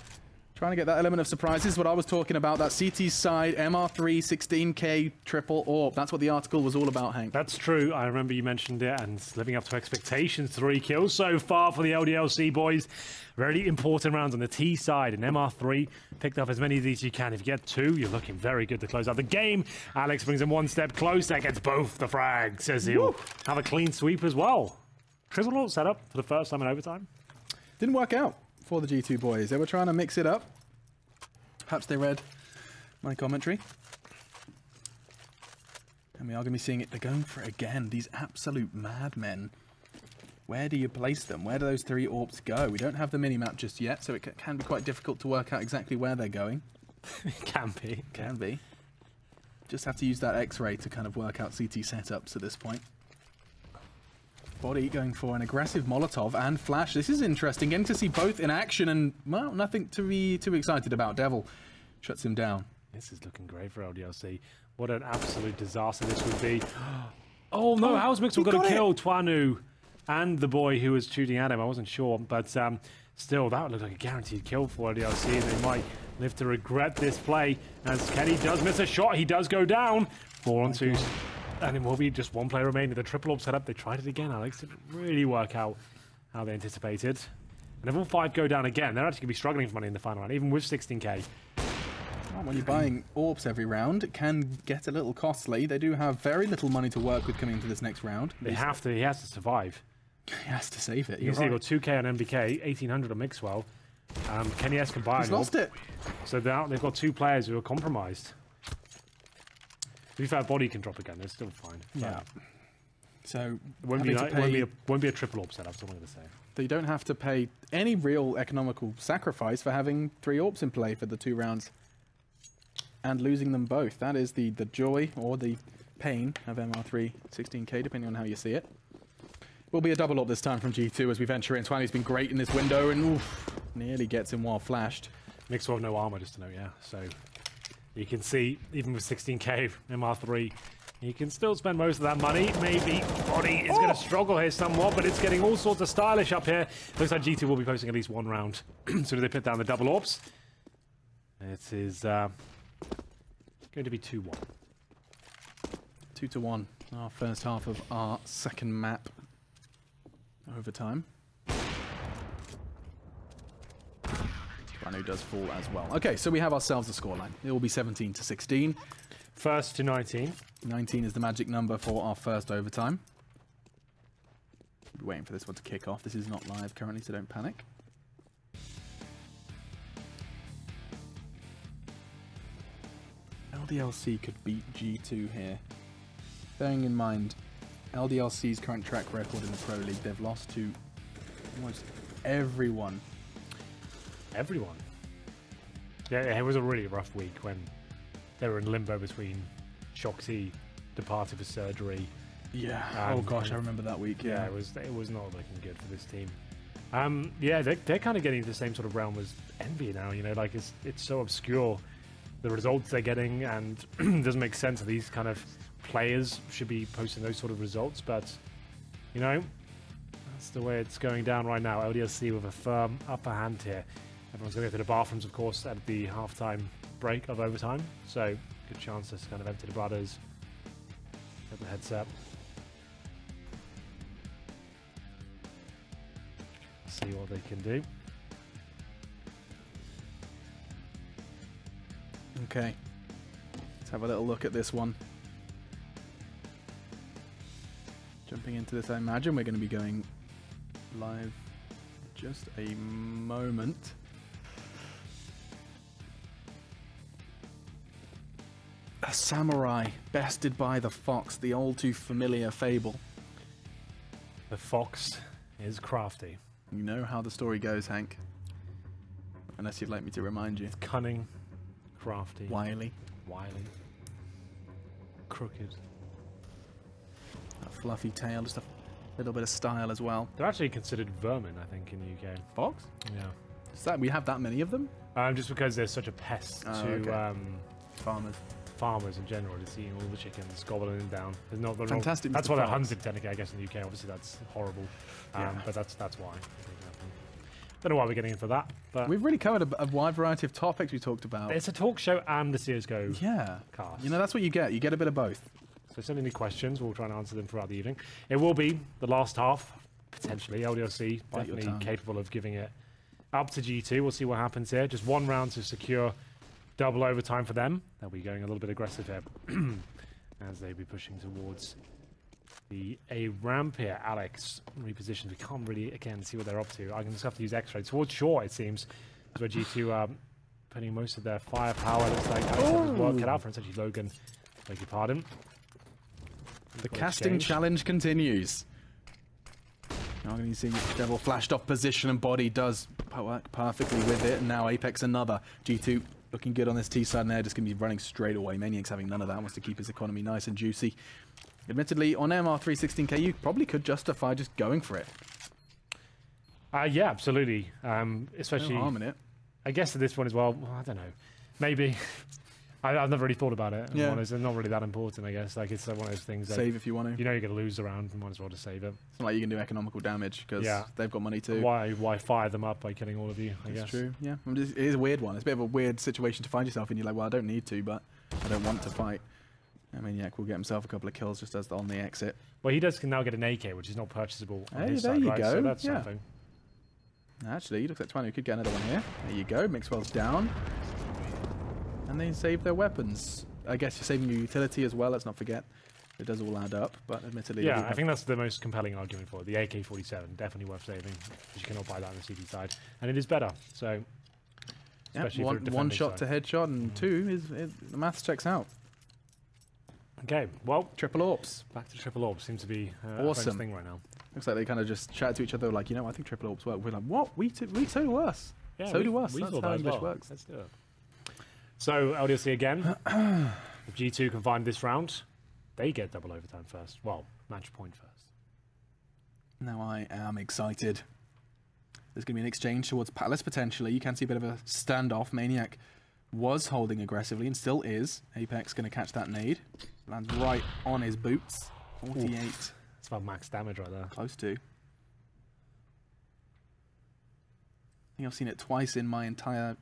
Speaker 3: Trying to get that element of surprises, what I was talking about, that CT side, MR3, 16k, triple AWP. That's what the article was all about, Hank.
Speaker 2: That's true. I remember you mentioned it, and living up to expectations. 3 kills so far for the LDLC boys. Very important rounds on the T side, and MR3 picked up as many of these as you can. If you get 2, you're looking very good to close out the game. Alex brings him one step closer, gets both the frags, as he'll have a clean sweep as well. Triple AWP setup for the first time in overtime.
Speaker 3: Didn't work out for the G2 boys. They were trying to mix it up. Perhaps they read my commentary. And we are going to be seeing it. They're going for it again. These absolute madmen. Where do you place them? Where do those 3 AWPs go? We don't have the mini-map just yet, so it can be quite difficult to work out exactly where they're going.
Speaker 2: It can be.
Speaker 3: Can be. Just have to use that X-ray to kind of work out CT setups at this point. Body going for an aggressive Molotov and Flash. This is interesting. Getting to see both in action and, well, nothing to be too excited about. Devil shuts him down.
Speaker 2: This is looking great for LDLC. What an absolute disaster this would be. Oh, no. How's Mixwell going to kill Twanu and the boy who was shooting at him? I wasn't sure. But still, that would look like a guaranteed kill for LDLC. And they might live to regret this play. As Kenny does miss a shot. He does go down. 4 on 2. And it will be just 1 player remaining. The triple AWP setup, they tried it again, Alex. Didn't really work out how they anticipated. And if all 5 go down again, they're actually going to be struggling for money in the final round, even with 16k.
Speaker 3: Well, when you're buying AWPs every round, it can get a little costly. They do have very little money to work with coming into this next round.
Speaker 2: They have to. He has to survive.
Speaker 3: He has to save it.
Speaker 2: You can see you've got 2k on MBK, 1800 on Mixwell. Kenny S can buy
Speaker 3: He's lost it.
Speaker 2: So they've got 2 players who are compromised. To be fair, body can drop again. They're still fine.
Speaker 3: Yeah. So
Speaker 2: it won't be a triple AWP setup. That's what I'm going to say.
Speaker 3: So you don't have to pay any real economical sacrifice for having 3 AWPs in play for the 2 rounds and losing them both. That is the joy or the pain of MR3 16k, depending on how you see it. Will be a double AWP this time from G2 as we venture in. Twani's been great in this window and nearly gets him while flashed.
Speaker 2: Mixwell no armor, just to note, yeah. So you can see, even with 16k, MR3 He can still spend most of that money. Maybe Body is going to struggle here somewhat, but it's getting all sorts of stylish up here. Looks like G2 will be posting at least one round. So do they put down the double orbs? It is going to be 2-1.
Speaker 3: 2-1. Our first half of our second map. Overtime. Branu does fall as well. Okay, so we have ourselves a scoreline. It will be 17-16.
Speaker 2: First to 19.
Speaker 3: 19 is the magic number for our first overtime. We're waiting for this one to kick off. This is not live currently, so don't panic. LDLC could beat G2 here. Bearing in mind, LDLC's current track record in the Pro League, they've lost to almost everyone.
Speaker 2: Everyone? Yeah, it was a really rough week when they were in limbo between Shoxy departed for surgery.
Speaker 3: Yeah. Oh gosh, I remember that week. Yeah,
Speaker 2: it was not looking good for this team. Yeah, they're kind of getting into the same sort of realm as Envy now. You know, like it's so obscure the results they're getting, and it doesn't make sense that these kind of players should be posting those sort of results. But you know, that's the way it's going down right now. LDLC with a firm upper hand here. Everyone's going to go to the bathrooms, of course, at the halftime break of overtime. So good chance to kind of empty the bladders, get the headset. See what they can do.
Speaker 3: Okay. Let's have a little look at this one. Jumping into this, I imagine we're going to be going live just a moment. A samurai bested by the fox, the all too familiar fable.
Speaker 2: The fox is crafty.
Speaker 3: You know how the story goes, Hank. Unless you'd like me to remind you.
Speaker 2: Cunning, crafty,
Speaker 3: wily,
Speaker 2: crooked.
Speaker 3: A fluffy tail, just a little bit of style as well.
Speaker 2: They're actually considered vermin, I think, in the UK.
Speaker 3: Fox?
Speaker 2: Yeah.
Speaker 3: Is that we have that many of them?
Speaker 2: Just because they're such a pest to farmers in general, just eating all the chickens, gobbling them down. There's not the
Speaker 3: fantastic.
Speaker 2: That's why they're hunted technically, I guess, in the UK. Obviously, that's horrible. But that's why. Don't know why we're getting into that, but
Speaker 3: we've really covered a wide variety of topics we talked about.
Speaker 2: It's a talk show and the CSGO cast.
Speaker 3: You know, that's what you get. You get a bit of both.
Speaker 2: So send any questions. We'll try and answer them throughout the evening. It will be the last half, potentially. LDLC definitely capable of giving it up to G2. We'll see what happens here. Just one round to secure double overtime for them. They'll be going a little bit aggressive here as they be pushing towards a ramp here. Alex repositioned. We can't really, again, see what they're up to. I can just have to use X-ray. Towards shore, it seems, is where G2 are putting most of their firepower. Looks like Alex has his work cut out for him. Essentially, Logan, beg your pardon.
Speaker 3: The casting challenge continues. Now going to see Devil flashed off position, and Body does work perfectly with it. And now Apex another. G2 looking good on this T side, and they're just going to be running straight away. Maniac's having none of that. Wants to keep his economy nice and juicy. Admittedly, on MR316K, you probably could justify just going for it.
Speaker 2: Yeah, absolutely. Especially,
Speaker 3: no harm in it.
Speaker 2: I guess at this one as well, I don't know. Maybe. I've never really thought about it.
Speaker 3: Yeah.
Speaker 2: It's not really that important, I guess. Like, it's one of those things that
Speaker 3: save if you want to.
Speaker 2: You know you're going to lose the round, you might as well just save it.
Speaker 3: It's not like you can do economical damage because they've got money too.
Speaker 2: Why fire them up by killing all of you, I guess.
Speaker 3: That's true, yeah. It is a weird one. It's a bit of a weird situation to find yourself in. You're like, well, I don't need to, but I don't want to fight. Maniac will get himself a couple of kills just as on the exit.
Speaker 2: Well, he does now get an AK, which is not purchasable on his
Speaker 3: there
Speaker 2: side,
Speaker 3: you
Speaker 2: right?
Speaker 3: go.
Speaker 2: So that's something.
Speaker 3: Actually, he looks like Twanu could get another one here. There you go. Mixwell's down. And they save their weapons. I guess you're saving your utility as well, let's not forget. It does all add up, but admittedly...
Speaker 2: Yeah, I think that's the most compelling argument for it. The AK-47, definitely worth saving, because you cannot buy that on the CD side. And it is better, so...
Speaker 3: Yeah, one shot to headshot, and two is the maths checks out.
Speaker 2: Okay, well...
Speaker 3: Triple AWPs.
Speaker 2: Back to triple AWPs. Seems to be
Speaker 3: awesome
Speaker 2: a thing right now.
Speaker 3: Looks like they kind of just chat to each other like, you know, I think triple AWPs work. We're like, what? So do us.
Speaker 2: Yeah,
Speaker 3: so do us.
Speaker 2: That's
Speaker 3: how English works.
Speaker 2: Let's do it. So, LDLC again. If G2 can find this round, they get double overtime first. Well, match point first.
Speaker 3: Now I am excited. There's going to be an exchange towards Palace, potentially. You can see a bit of a standoff. Maniac was holding aggressively and still is. Apex going to catch that nade. Lands right on his boots. 48.
Speaker 2: It's about max damage right there.
Speaker 3: Close to. I think I've seen it twice in my entire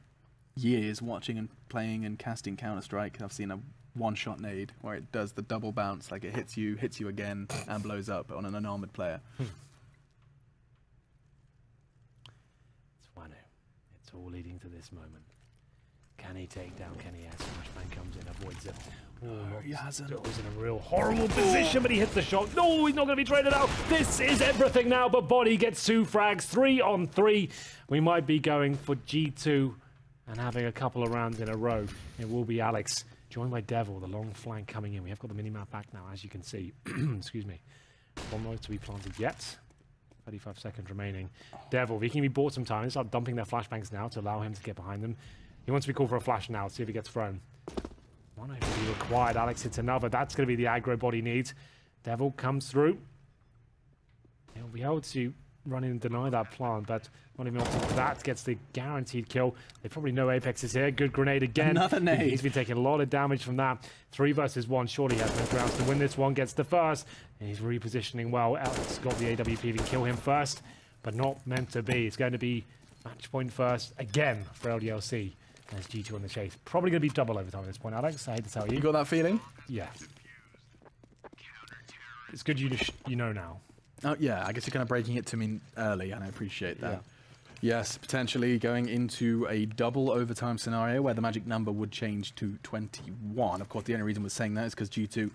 Speaker 3: years watching and playing and casting Counter-Strike. I've seen a one-shot nade where it does the double bounce, like it hits you again, and blows up on an unarmored player.
Speaker 2: It's Wano. It's all leading to this moment. Can he take down Kenny S? Flashbang comes in, avoids it.
Speaker 3: He hasn't.
Speaker 2: He's in a real horrible position, but he hits the shot. No, he's not going to be traded out. This is everything now, but Body gets 2 frags, 3 on 3. We might be going for G2 and having a couple of rounds in a row. It will be Alex, joined by Devil, the long flank coming in. We have got the minimap back now, as you can see. Excuse me. Bomb not to be planted yet. 35 seconds remaining. Devil, if he can be bought some time, start dumping their flashbangs now to allow him to get behind them. He wants to be called for a flash now. Let's see if he gets thrown. One over to be required. Alex hits another. That's going to be the aggro Body needs. Devil comes through. He'll be able to run in and deny that plant, but not even opting for that. Gets the guaranteed kill. They probably know Apex is here. Good grenade again.
Speaker 3: Another nade.
Speaker 2: He's been taking a lot of damage from that. 3 versus 1. Surely he has no grounds to win this one. Gets the first. And he's repositioning well. Alex got the AWP. He can kill him first, but not meant to be. It's going to be match point first again for LDLC. There's G2 on the chase. Probably going to be double overtime at this point, Alex. I hate to tell you.
Speaker 3: You got that feeling?
Speaker 2: Yeah. It's good you know now.
Speaker 3: Oh, yeah. I guess you're kind of breaking it to me early, and I appreciate that.
Speaker 2: Yeah.
Speaker 3: Yes, potentially going into a double overtime scenario where the magic number would change to 21. Of course, the only reason we're saying that is because G2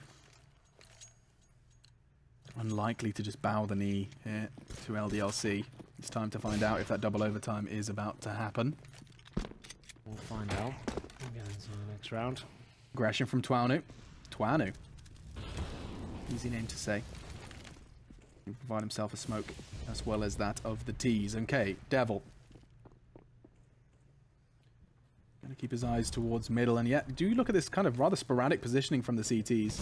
Speaker 3: unlikely to just bow the knee here to LDLC. It's time to find out if that double overtime is about to happen.
Speaker 2: We'll find out. We'll get into the next round.
Speaker 3: Aggression from Twanu. Twanu. Easy name to say. He'll provide himself a smoke as well as that of the T's. Okay, Devil. Gonna keep his eyes towards middle, and yet do you look at this kind of rather sporadic positioning from the CTs.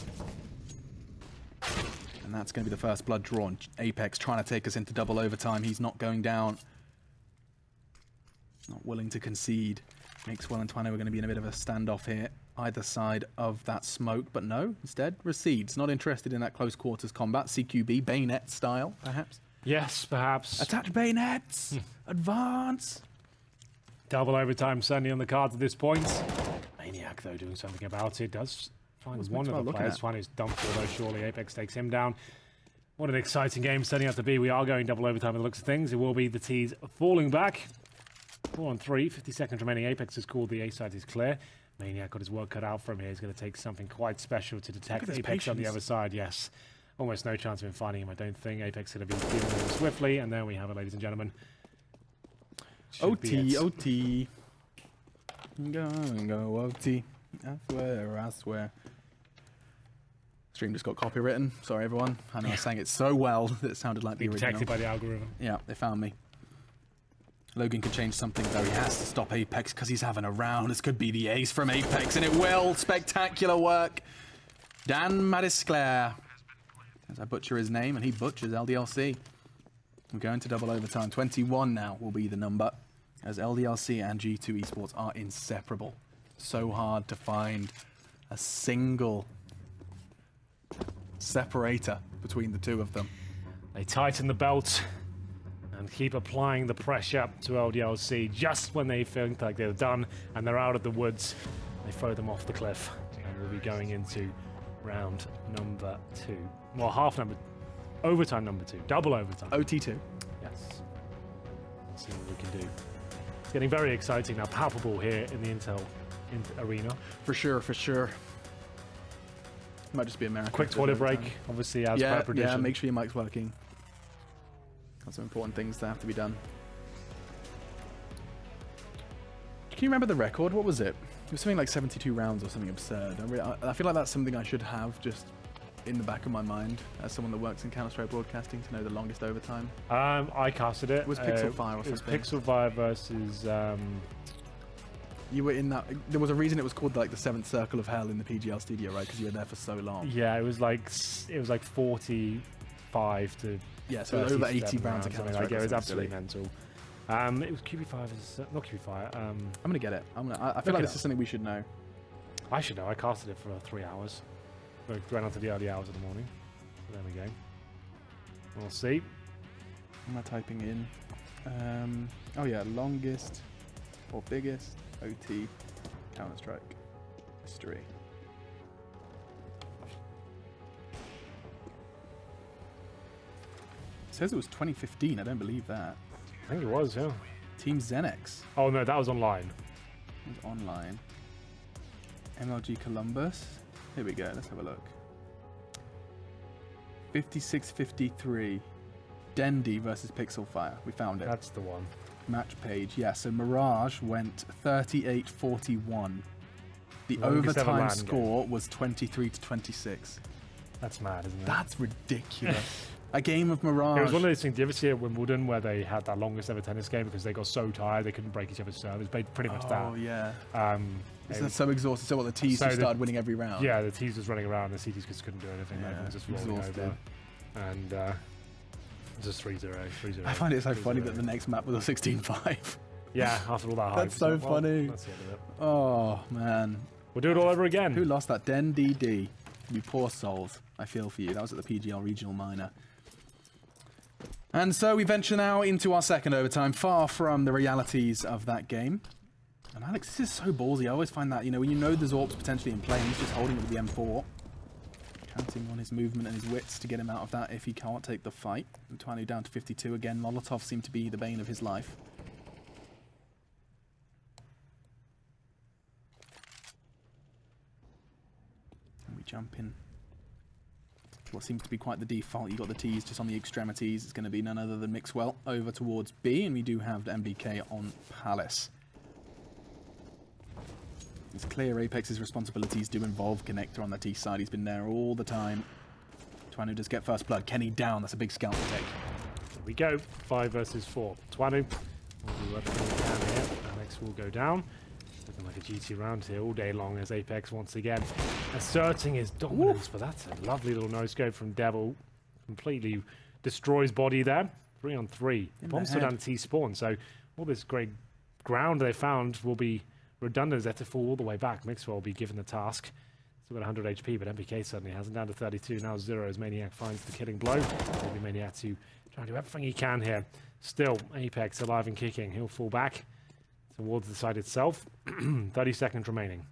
Speaker 3: And that's going to be the first blood drawn. Apex trying to take us into double overtime. He's not going down. Not willing to concede. Maxwell and Twano are going to be in a bit of a standoff here, either side of that smoke, but no, instead recedes. Not interested in that close quarters combat. CQB, bayonet style, perhaps?
Speaker 2: Yes, perhaps.
Speaker 3: Attach bayonets! Advance!
Speaker 2: Double overtime certainly on the cards at this point. Maniac, though, doing something about it. Does find one of the players. Twano's dumped for, though, surely. Apex takes him down. What an exciting game setting out to be. We are going double overtime by the looks of things. It will be the T's falling back. 4 on 3, 50 seconds remaining. Apex has called the A side is clear. Maniac got his work cut out from here. He's going to take something quite special to detect Apex on the other side. Yes. Almost no chance of him finding him, I don't think. Apex is going to be dealing with him swiftly. And there we have it, ladies and gentlemen.
Speaker 3: OT, OT. Go, OT. I swear. Stream just got copywritten. Sorry, everyone. I know I sang it so well that it sounded like the original.
Speaker 2: Protected by the algorithm.
Speaker 3: Yeah, they found me. Logan could change something, though. He has to stop Apex because he's having a round. This could be the ace from Apex, and it will. Spectacular work. Dan Madisclair. As I butcher his name, and he butchers LDLC. We're going to double overtime. 21 now will be the number, as LDLC and G2 Esports are inseparable. So hard to find a single separator between the two of them.
Speaker 2: They tighten the belt and keep applying the pressure to LDLC just when they feel like they're done and they're out of the woods. They throw them off the cliff, and we'll be going into round number 2. Well, overtime number 2, double overtime.
Speaker 3: OT2.
Speaker 2: Yes. Let's see what we can do. It's getting very exciting now, palpable here in the Intel arena.
Speaker 3: For sure, for sure. Might just be American.
Speaker 2: Quick toilet break, obviously, as per tradition.
Speaker 3: Yeah, make sure your mic's working. Got some important things that have to be done. Can you remember the record? What was it? It was something like 72 rounds or something absurd. I feel like that's something I should have just in the back of my mind as someone that works in Counter-Strike broadcasting to know the longest overtime.
Speaker 2: I casted it.
Speaker 3: It was Pixel Fire or something.
Speaker 2: It was Pixel Fire versus...
Speaker 3: You were in that... There was a reason it was called like the 7th Circle of Hell in the PGL studio, right? Because you were there for so long.
Speaker 2: Yeah, it was like 45 to...
Speaker 3: Yeah, so over 80 rounds of Counter-Strike.
Speaker 2: It was absolutely mental. It was QB5, not QB5.
Speaker 3: I'm gonna get it. I feel like this is something we should know.
Speaker 2: I should know. I casted it for 3 hours. We ran onto the early hours of the morning. So there we go. We'll see.
Speaker 3: Am I typing in? Oh yeah, longest or biggest OT Counter-Strike history. It says it was 2015. I don't believe that.
Speaker 2: I think it was, yeah.
Speaker 3: Team Xenex.
Speaker 2: Oh no, that was online.
Speaker 3: It was online. MLG Columbus. Here we go. Let's have a look. 56-53. Dendy versus Pixelfire. We found it.
Speaker 2: That's the one.
Speaker 3: Match page. Yeah, so Mirage went 38-41. The
Speaker 2: Longest
Speaker 3: overtime score was 23-26.
Speaker 2: That's mad, isn't it?
Speaker 3: That's ridiculous. A game of Mirage.
Speaker 2: It was one of those things. Do you ever see at Wimbledon where they had that longest ever tennis game because they got so tired they couldn't break each other's serve? It was pretty much that.
Speaker 3: Oh, yeah. Isn't so exhausted? So what, the T's just started winning every round?
Speaker 2: Yeah, the T's was running around and the CTs just couldn't do anything.
Speaker 3: Yeah,
Speaker 2: Everyone was just rolling over. And just 3-0.
Speaker 3: I find it so funny that the next map was a 16-5.
Speaker 2: Yeah, after all that hype.
Speaker 3: That's so funny.
Speaker 2: That's the end of it.
Speaker 3: Oh, man.
Speaker 2: We'll do it all over again.
Speaker 3: Who lost that? Den DD. You poor souls. I feel for you. That was at the PGL Regional Minor. And so we venture now into our second overtime, far from the realities of that game. And Alex, this is so ballsy. I always find that, you know, when you know there's AWPs potentially in play, he's just holding it with the M4. Counting on his movement and his wits to get him out of that if he can't take the fight. And Twanu down to 52 again. Molotov seemed to be the bane of his life. And we jump in. What seems to be quite the default. You got the T's just on the extremities. It's going to be none other than Mixwell over towards B, and we do have the MBK on Palace. It's clear Apex's responsibilities do involve Connector on the T side. He's been there all the time. Twanu does get first blood. Kenny down. That's a big scalp to take.
Speaker 2: Here we go. 5 versus 4. Twanu will do everything he can here. Alex will go down. Looking like a GT round here all day long as Apex once again asserting his dominance. But that's a lovely little no-scope from Devil. Completely destroys body there. 3 on 3. The bomb's still down to T-spawn. So all this great ground they found will be redundant as they have to fall all the way back. Mixwell will be given the task. Still got 100 HP, but MPK certainly hasn't. Down to 32. Now 0 as Maniac finds the killing blow. Maybe Maniac to try and do everything he can here. Still, Apex alive and kicking. He'll fall back towards the side itself. 30 seconds remaining.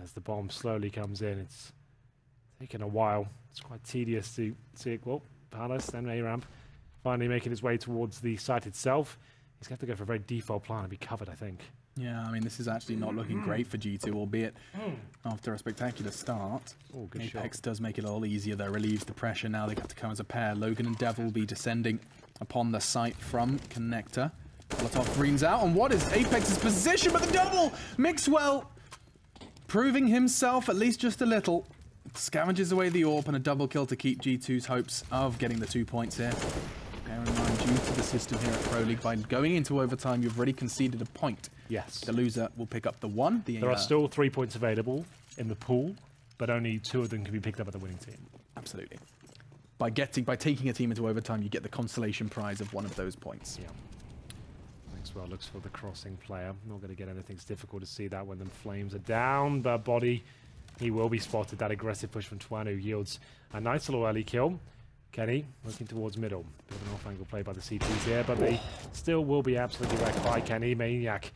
Speaker 2: As the bomb slowly comes in, it's taken a while. It's quite tedious to see it. Well, Palace, then A-Ramp, finally making his way towards the site itself. He's going to have to go for a very default plan and be covered, I think.
Speaker 3: Yeah, I mean, this is actually not looking great for G2, albeit after a spectacular start.
Speaker 2: Oh, good
Speaker 3: Apex
Speaker 2: shot.
Speaker 3: does make it a little easier, though, relieves the pressure. Now they have to come as a pair. Logan and Devil will be descending upon the site from Connector. Molotov greens out, and what is Apex's position? But the double! Mixwell proving himself at least just a little. Scavenges away the AWP and a double kill to keep G2's hopes of getting the 2 points here. Bear in mind, due to the system here at Pro League, by going into overtime, you've already conceded a point.
Speaker 2: Yes.
Speaker 3: The loser will pick up the 1.
Speaker 2: There are still 3 points available in the pool, but only 2 of them can be picked up at the winning team.
Speaker 3: Absolutely. By taking a team into overtime, you get the consolation prize of 1 of those points.
Speaker 2: Yeah. Maxwell looks for the crossing player. Not going to get anything. It's difficult to see that when the flames are down. The body, he will be spotted. That aggressive push from Twanu yields a nice little early kill. Kenny looking towards middle. Bit of an off-angle play by the CTs here, but they still will be absolutely wrecked by Kenny. Maniac,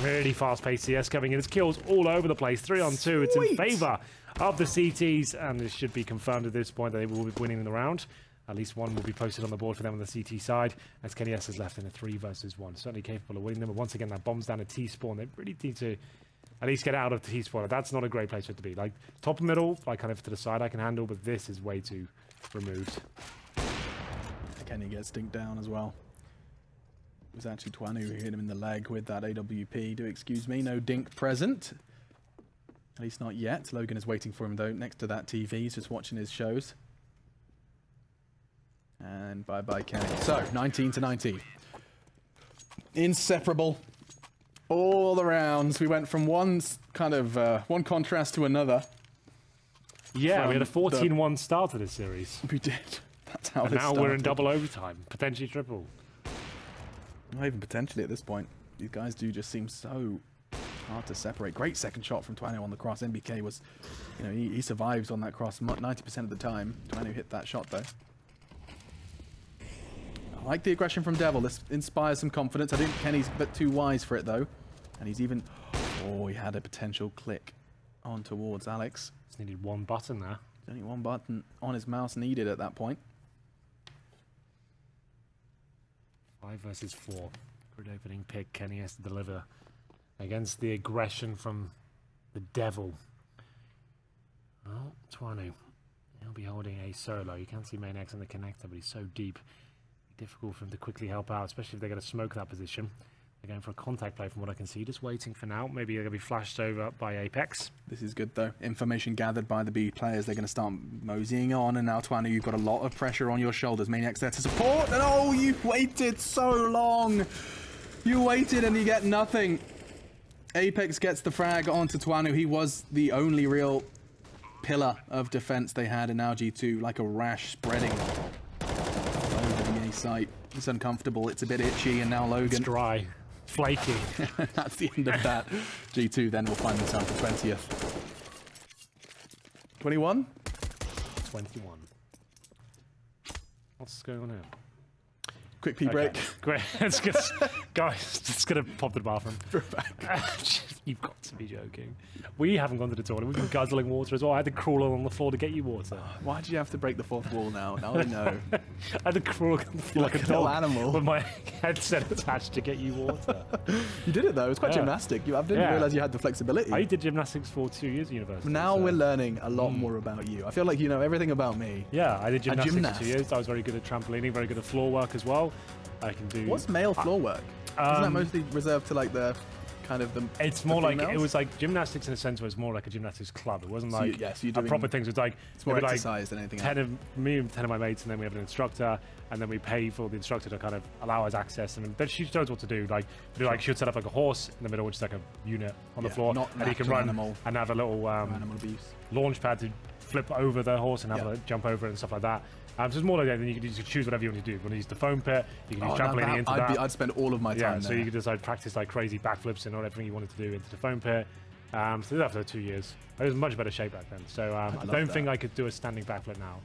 Speaker 2: really fast-paced CS coming in. His kills all over the place. 3 on 2. It's in favor of the CTs, and it should be confirmed at this point that they will be winning the round. At least 1 will be posted on the board for them on the CT side, as Kenny S is left in a 3 versus 1. Certainly capable of winning them, but once again, that bomb's down to T-spawn. They really need to at least get out of T-spawn. That's not a great place for it to be. Like, top and middle, like kind of to the side I can handle, but this is way too removed.
Speaker 3: Kenny gets dinked down as well. It was actually Twanu who hit him in the leg with that AWP. Do excuse me, no dink present. At least not yet. Logan is waiting for him though, next to that TV. He's just watching his shows. And bye-bye Kenny. So, 19-19. Inseparable. All the rounds. We went from one contrast to another.
Speaker 2: Yeah, we had a 14-1 start to this series.
Speaker 3: We did. That's how
Speaker 2: and now we're in double overtime, potentially triple.
Speaker 3: Not even potentially at this point. These guys do just seem so hard to separate. Great second shot from Twano on the cross. NBK was, you know, he survives on that cross 90% of the time. Twano hit that shot though. I like the aggression from Devil. This inspires some confidence. I think Kenny's a bit too wise for it though. And he's even, oh, he had a potential click on towards Alex.
Speaker 2: Just needed one button there.
Speaker 3: Only one button on his mouse needed at that point.
Speaker 2: 5 versus 4. Good opening pick. Kenny has to deliver against the aggression from the Devil. Well, Twano, he'll be holding a solo. You can't see main X on the connector, but he's so deep. Difficult for him to quickly help out, especially if they're going to smoke that position. They're going for a contact play from what I can see. Just waiting for now. Maybe they're going to be flashed over by Apex.
Speaker 3: This is good though. Information gathered by the B players. They're going to start moseying on. And now, Twano, you've got a lot of pressure on your shoulders. Maniac's there to support. And oh, you waited so long. You waited and you get nothing. Apex gets the frag onto Twano. He was the only real pillar of defense they had. And now G2, like a rash, spreading over the A site. It's uncomfortable. It's a bit itchy. And now Logan.
Speaker 2: It's dry. Flaky.
Speaker 3: That's the end of that. G2 then will find themselves the 20th. 21?
Speaker 2: 21. What's going on here?
Speaker 3: Quick pee break.
Speaker 2: Great. Guys, just gonna pop to the bathroom. You've got to be joking. We haven't gone to the toilet. We've been guzzling water as well. I had to crawl on the floor to get you water.
Speaker 3: Why did you have to break the fourth wall now? Now I know.
Speaker 2: I had to crawl on the floor
Speaker 3: like a little animal
Speaker 2: with my headset attached to get you water.
Speaker 3: You did it though. It was quite gymnastic. I didn't realize you had the flexibility.
Speaker 2: I did gymnastics for 2 years at university.
Speaker 3: Now we're learning a lot more about you. I feel like you know everything about me.
Speaker 2: Yeah, I did gymnastics for 2 years. I was very good at trampolining, very good at floor work as well. I can do.
Speaker 3: What's male floor work? Isn't that mostly reserved to like the kind of the?
Speaker 2: It's more like it was like gymnastics in a sense where it's more like a gymnastics club. It wasn't like a proper thing. So it's like
Speaker 3: it's more exercise than anything else.
Speaker 2: Me and 10 of my mates, and then we have an instructor, and then we pay for the instructor to kind of allow us access. And but she knows what to do. Like she would set up like a horse in the middle, which is like a unit on the floor, and you can run and have a little launch pad to flip over the horse and have a jump over it and stuff like that. So it's more like that. Then you can choose whatever you want to do. You want to use the foam pit, you can use trampolining into that.
Speaker 3: I'd spend all of my time there.
Speaker 2: So you could decide practice like crazy backflips and everything you wanted to do into the foam pit. So did that for 2 years. I was in much better shape back then. So I don't think I could do a standing backflip now.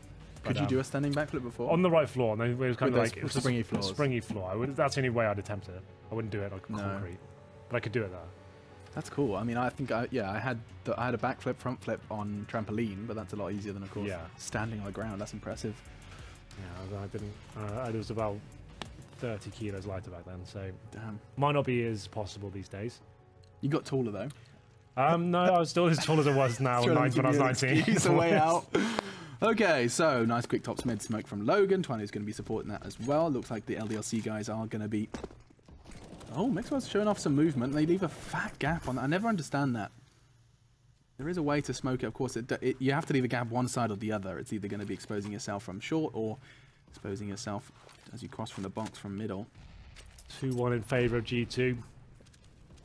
Speaker 3: Could you do a standing backflip before?
Speaker 2: On the right floor. And it was kind of like it was
Speaker 3: springy floors.
Speaker 2: Springy floor. That's the only way I'd attempt it. I wouldn't do it like concrete, but I could do it there.
Speaker 3: That's cool. I mean, I think I had a backflip, front flip on trampoline, but that's a lot easier than, of course, standing on the ground. That's impressive.
Speaker 2: Yeah, I didn't. I was about 30 kilos lighter back then, so
Speaker 3: damn.
Speaker 2: Might not be as possible these days.
Speaker 3: You got taller though.
Speaker 2: No, I was still as tall as I was now when I was 19.
Speaker 3: He's a way out. Okay, so nice quick tops mid smoke from Logan. Twano's going to be supporting that as well. Looks like the LDLC guys are going to be. Oh, Mixwell's showing off some movement. They leave a fat gap on that. I never understand that. There is a way to smoke it, of course. You have to leave a gap one side or the other. It's either going to be exposing yourself from short or exposing yourself as you cross from the box from middle.
Speaker 2: 2-1 in favour of G2.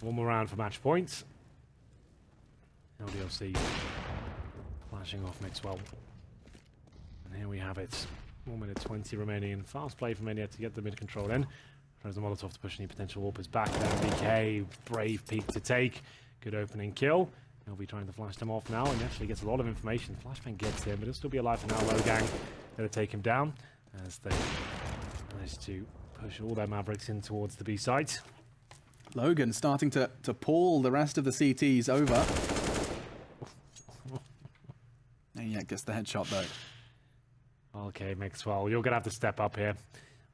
Speaker 2: One more round for match points. LDLC flashing off Mixwell. And here we have it. 1 minute 20 remaining in fast play from Enya to get the mid control in. Throws the Molotov to push any potential warpers back there. BK, brave peek to take. Good opening kill. He'll be trying to flash them off now, and actually gets a lot of information. Flashbang gets him, but he'll still be alive for now. Logang going to take him down as they manage to push all their Mavericks in towards the B site.
Speaker 3: Logan starting to pull the rest of the CTs over. And yeah, gets the headshot though.
Speaker 2: Okay, Mixwell, you're going to have to step up here.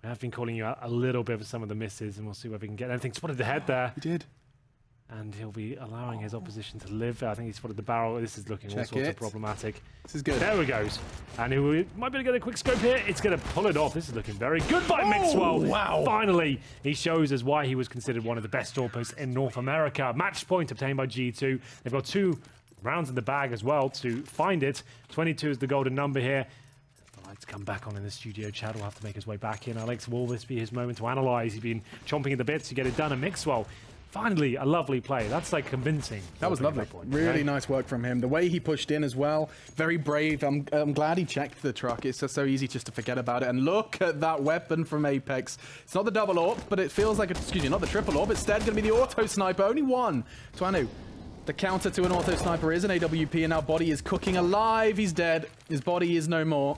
Speaker 2: We have been calling you out a little bit for some of the misses, and we'll see whether we can get anything. Spotted the head there.
Speaker 3: He did.
Speaker 2: And he'll be allowing his opposition to live. I think he spotted the barrel. This is looking all sorts of problematic.
Speaker 3: This is good.
Speaker 2: There we goes. And he might be able to get a quick scope here. It's going to pull it off. This is looking very good by Mixwell.
Speaker 3: Wow.
Speaker 2: Finally, he shows us why he was considered one of the best AWPers in North America. Match point obtained by G2. They've got 2 rounds in the bag as well to find it. 22 is the golden number here. I'd like to come back on in the studio chat. We'll have to make his way back in. Alex, will this be his moment to analyze? He's been chomping at the bits to get it done. And Mixwell Finally, a lovely play. That's like convincing.
Speaker 3: That was lovely. Really nice work from him. The way he pushed in as well, very brave. I'm glad he checked the truck. It's just so easy just to forget about it. And look at that weapon from Apex. It's not the double AWP, but it feels like, excuse me, not the triple AWP. Instead, going to be the auto sniper. Only one. Twanu, the counter to an auto sniper is an AWP, and now Body is cooking alive. He's dead. His body is no more.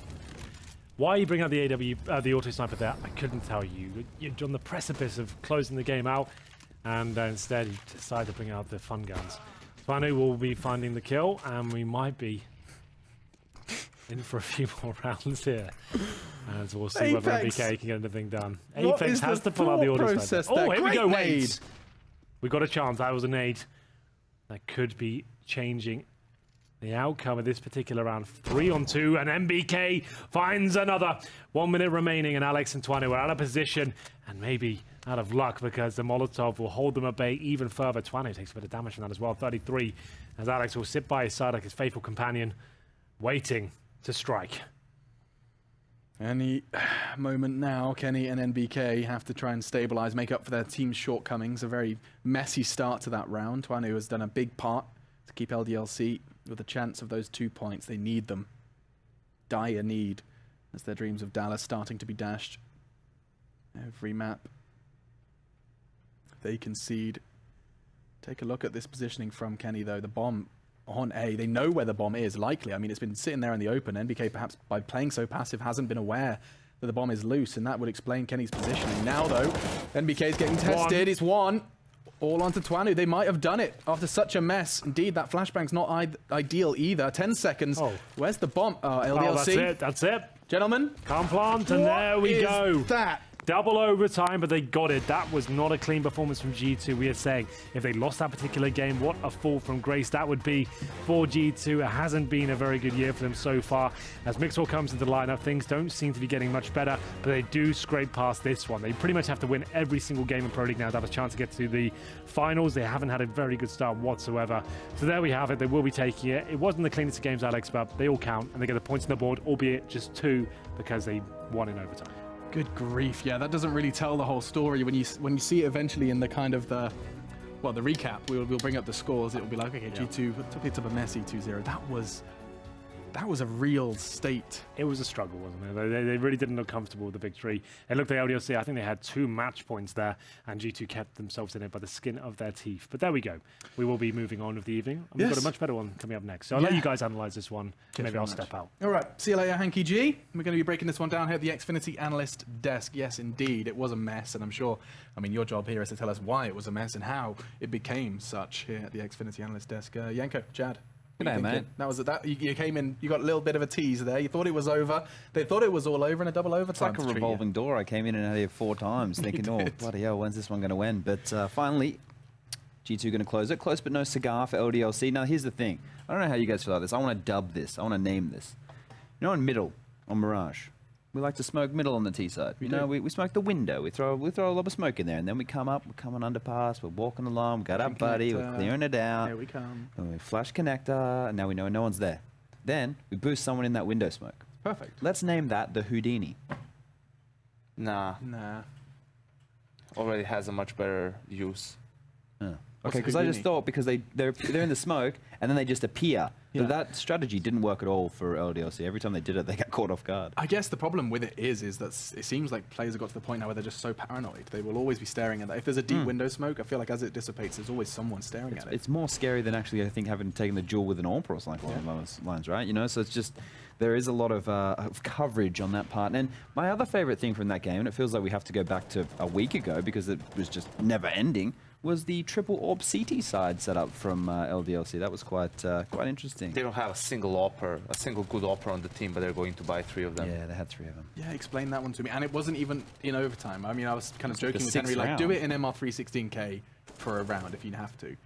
Speaker 2: Why you bring out the auto sniper there, I couldn't tell you. You're on the precipice of closing the game out. And instead, he decided to bring out the fun guns. Twanu will be finding the kill, and we might be in for a few more rounds here. And we'll see whether MBK can get anything done. Apex has to pull out the auto sniper. Oh, here we go, wait! We got a chance. That was a nade. That could be changing the outcome of this particular round. 3-on-2, and MBK finds another. 1 minute remaining, and Alex and Twanu are out of position, and maybe out of luck, because the Molotov will hold them at bay even further. Twanu takes a bit of damage from that as well. 33, as Alex will sit by his side like his faithful companion, waiting to strike.
Speaker 3: Any moment now, Kenny and NBK have to try and stabilize, make up for their team's shortcomings. A very messy start to that round. Twanu has done a big part to keep LDLC with a chance of those 2 points. They need them. Dire need, as their dreams of Dallas starting to be dashed. Every map they concede. Take a look at this positioning from Kenny, though. The bomb on A. They know where the bomb is, likely. I mean, it's been sitting there in the open. NBK, perhaps by playing so passive, hasn't been aware that the bomb is loose, and that would explain Kenny's positioning. Now, though, NBK is getting tested. It's one. All onto Twanu. They might have done it after such a mess. Indeed, that flashbang's not ideal either. 10 seconds. Oh. Where's the bomb? LDLC.
Speaker 2: Oh, that's it. That's it.
Speaker 3: Gentlemen.
Speaker 2: Can't plant, and there we go.
Speaker 3: That?
Speaker 2: Double overtime, but they got it. That was not a clean performance from G2. We are saying if they lost that particular game, what a fall from grace that would be for G2. It hasn't been a very good year for them so far. As Mixwell comes into the lineup, things don't seem to be getting much better, but they do scrape past this one. They pretty much have to win every single game in Pro League now to have a chance to get to the finals. They haven't had a very good start whatsoever. So there we have it. They will be taking it. It wasn't the cleanest of games, Alex, but they all count, and they get the points on the board, albeit just 2 because they won in overtime.
Speaker 3: Good grief, yeah, that doesn't really tell the whole story. When you see it eventually in the kind of the recap, we'll bring up the scores. It'll be like, okay, G2 took up a messy 2-0. That was a real state.
Speaker 2: It was a struggle, wasn't it? They really didn't look comfortable with the victory. It looked like LDLC, I think they had 2 match points there, and G2 kept themselves in it by the skin of their teeth. But there we go. We will be moving on with the evening. And we've got a much better one coming up next. So I'll let you guys analyze this one. Maybe I'll step out.
Speaker 3: All right. See you later, Hanky G. We're going to be breaking this one down here at the Xfinity Analyst Desk. Yes, indeed. It was a mess, and I'm sure, I mean, your job here is to tell us why it was a mess and how it became such here at the Xfinity Analyst Desk. Yanko, Chad.
Speaker 5: G'day, mate.
Speaker 3: That was that. You came in. You got a little bit of a tease there. You thought it was over. They thought it was all over in a double overtime.
Speaker 5: It's like a revolving door. I came in and out here 4 times, thinking, "Oh, bloody hell, when's this one going to end?" But finally, G2 going to close it. Close, but no cigar for LDLC. Now, here's the thing. I don't know how you guys feel about this. I want to dub this. I want to name this. You know, in middle on Mirage, we like to smoke middle on the T side. You know, we smoke the window. We throw a lot of smoke in there, and then we come up. We come on underpass. We're walking along. We got our buddy. We're clearing it out.
Speaker 3: Here we come.
Speaker 5: And we flash connector, and now we know no one's there. Then we boost someone in that window smoke.
Speaker 3: Perfect.
Speaker 5: Let's name that the Houdini.
Speaker 4: Nah. Already has a much better use.
Speaker 5: Okay, because I just thought because they're in the smoke and then they just appear. Yeah. That strategy didn't work at all for LDLC. Every time they did it, they got caught off guard.
Speaker 3: I guess the problem with it is that it seems like players have got to the point now where they're just so paranoid. They will always be staring at that. If there's a deep window smoke, I feel like as it dissipates, there's always someone staring at it.
Speaker 5: It's more scary than actually, I think, having taken the duel with an AWP or something along those lines, right? You know, so it's just there is a lot of coverage on that part. And my other favorite thing from that game, and it feels like we have to go back to a week ago because it was just never ending, was the triple AWP CT side set up from LDLC. That was quite interesting.
Speaker 4: They don't have a single good AWPer on the team, but they're going to buy 3 of them.
Speaker 5: Yeah, they had 3 of them.
Speaker 3: Yeah, explain that one to me. And it wasn't even in overtime. I mean, I was kind of joking with Henry, like, do it in MR316K for a round if you have to.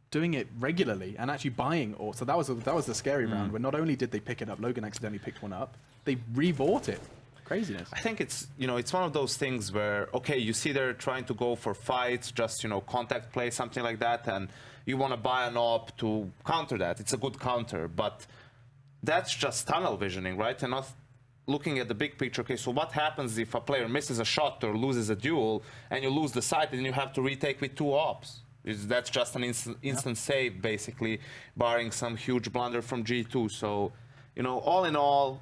Speaker 3: Doing it regularly and actually buying AWP. So that was the scary round, where not only did they pick it up, Logan accidentally picked one up, they rebought it. Craziness.
Speaker 4: I think it's, it's one of those things where, okay, you see they're trying to go for fights, just, contact play, something like that, and you want to buy an AWP to counter that. It's a good counter, but that's just tunnel visioning, right? And looking at the big picture, okay, so what happens if a player misses a shot or loses a duel and you lose the site and you have to retake with 2 ops? That's just an instant save, basically, barring some huge blunder from G2. So, you know, all in all,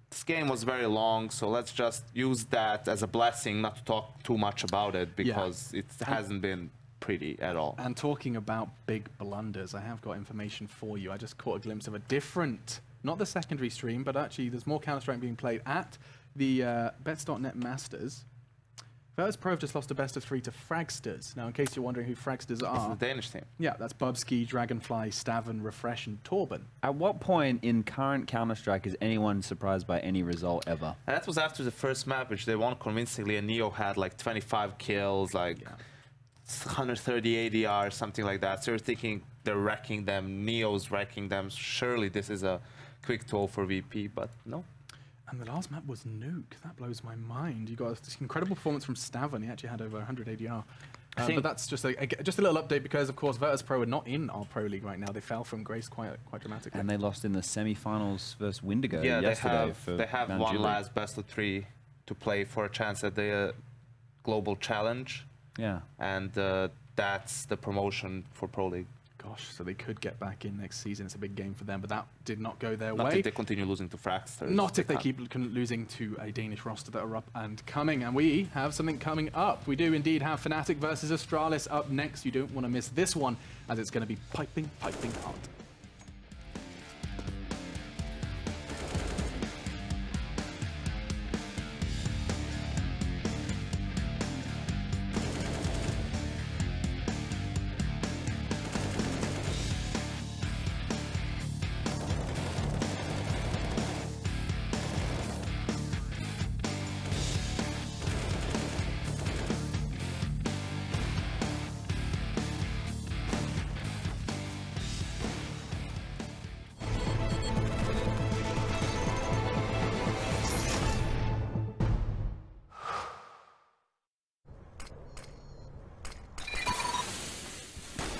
Speaker 4: this game was very long, so let's just use that as a blessing, not to talk too much about it, because it hasn't been pretty at all.
Speaker 3: And talking about big blunders, I have got information for you. I just caught a glimpse of a different, not the secondary stream, but actually there's more Counter-Strike being played at the Bets.net Masters. Virtus Pro have just lost a best-of-3 to Fragsters. Now, in case you're wondering who Fragsters are...
Speaker 4: It's the Danish team.
Speaker 3: Yeah, that's Bubsky, Dragonfly, Stavn, Refresh, and Torben.
Speaker 6: At what point in current Counter-Strike is anyone surprised by any result ever?
Speaker 4: And that was after the first map, which they won convincingly, and Neo had like 25 kills, like 130 ADR, something like that. So you're thinking they're wrecking them, Neo's wrecking them. Surely this is a quick toll for VP, but no.
Speaker 3: And the last map was Nuke. That blows my mind. You got this incredible performance from Stavn. He actually had over 100 ADR. But that's just a little update because, of course, Virtus Pro are not in our Pro League right now. They fell from grace quite dramatically.
Speaker 6: And they lost in the semi-finals versus Windigo
Speaker 4: yesterday.
Speaker 6: For
Speaker 4: they have
Speaker 6: Mount
Speaker 4: one
Speaker 6: Jubilee.
Speaker 4: last best-of-3 to play for a chance at the Global Challenge.
Speaker 6: Yeah.
Speaker 4: And that's the promotion for Pro League.
Speaker 3: Gosh, so they could get back in next season. It's a big game for them, but that did not go their way.
Speaker 4: Not if they continue losing to Fragsters.
Speaker 3: Not if they keep losing to a Danish roster that are up and coming. And we have something coming up. We do indeed have Fnatic versus Astralis up next. You don't want to miss this one, as it's going to be piping hot.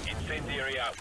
Speaker 7: Incendiary out.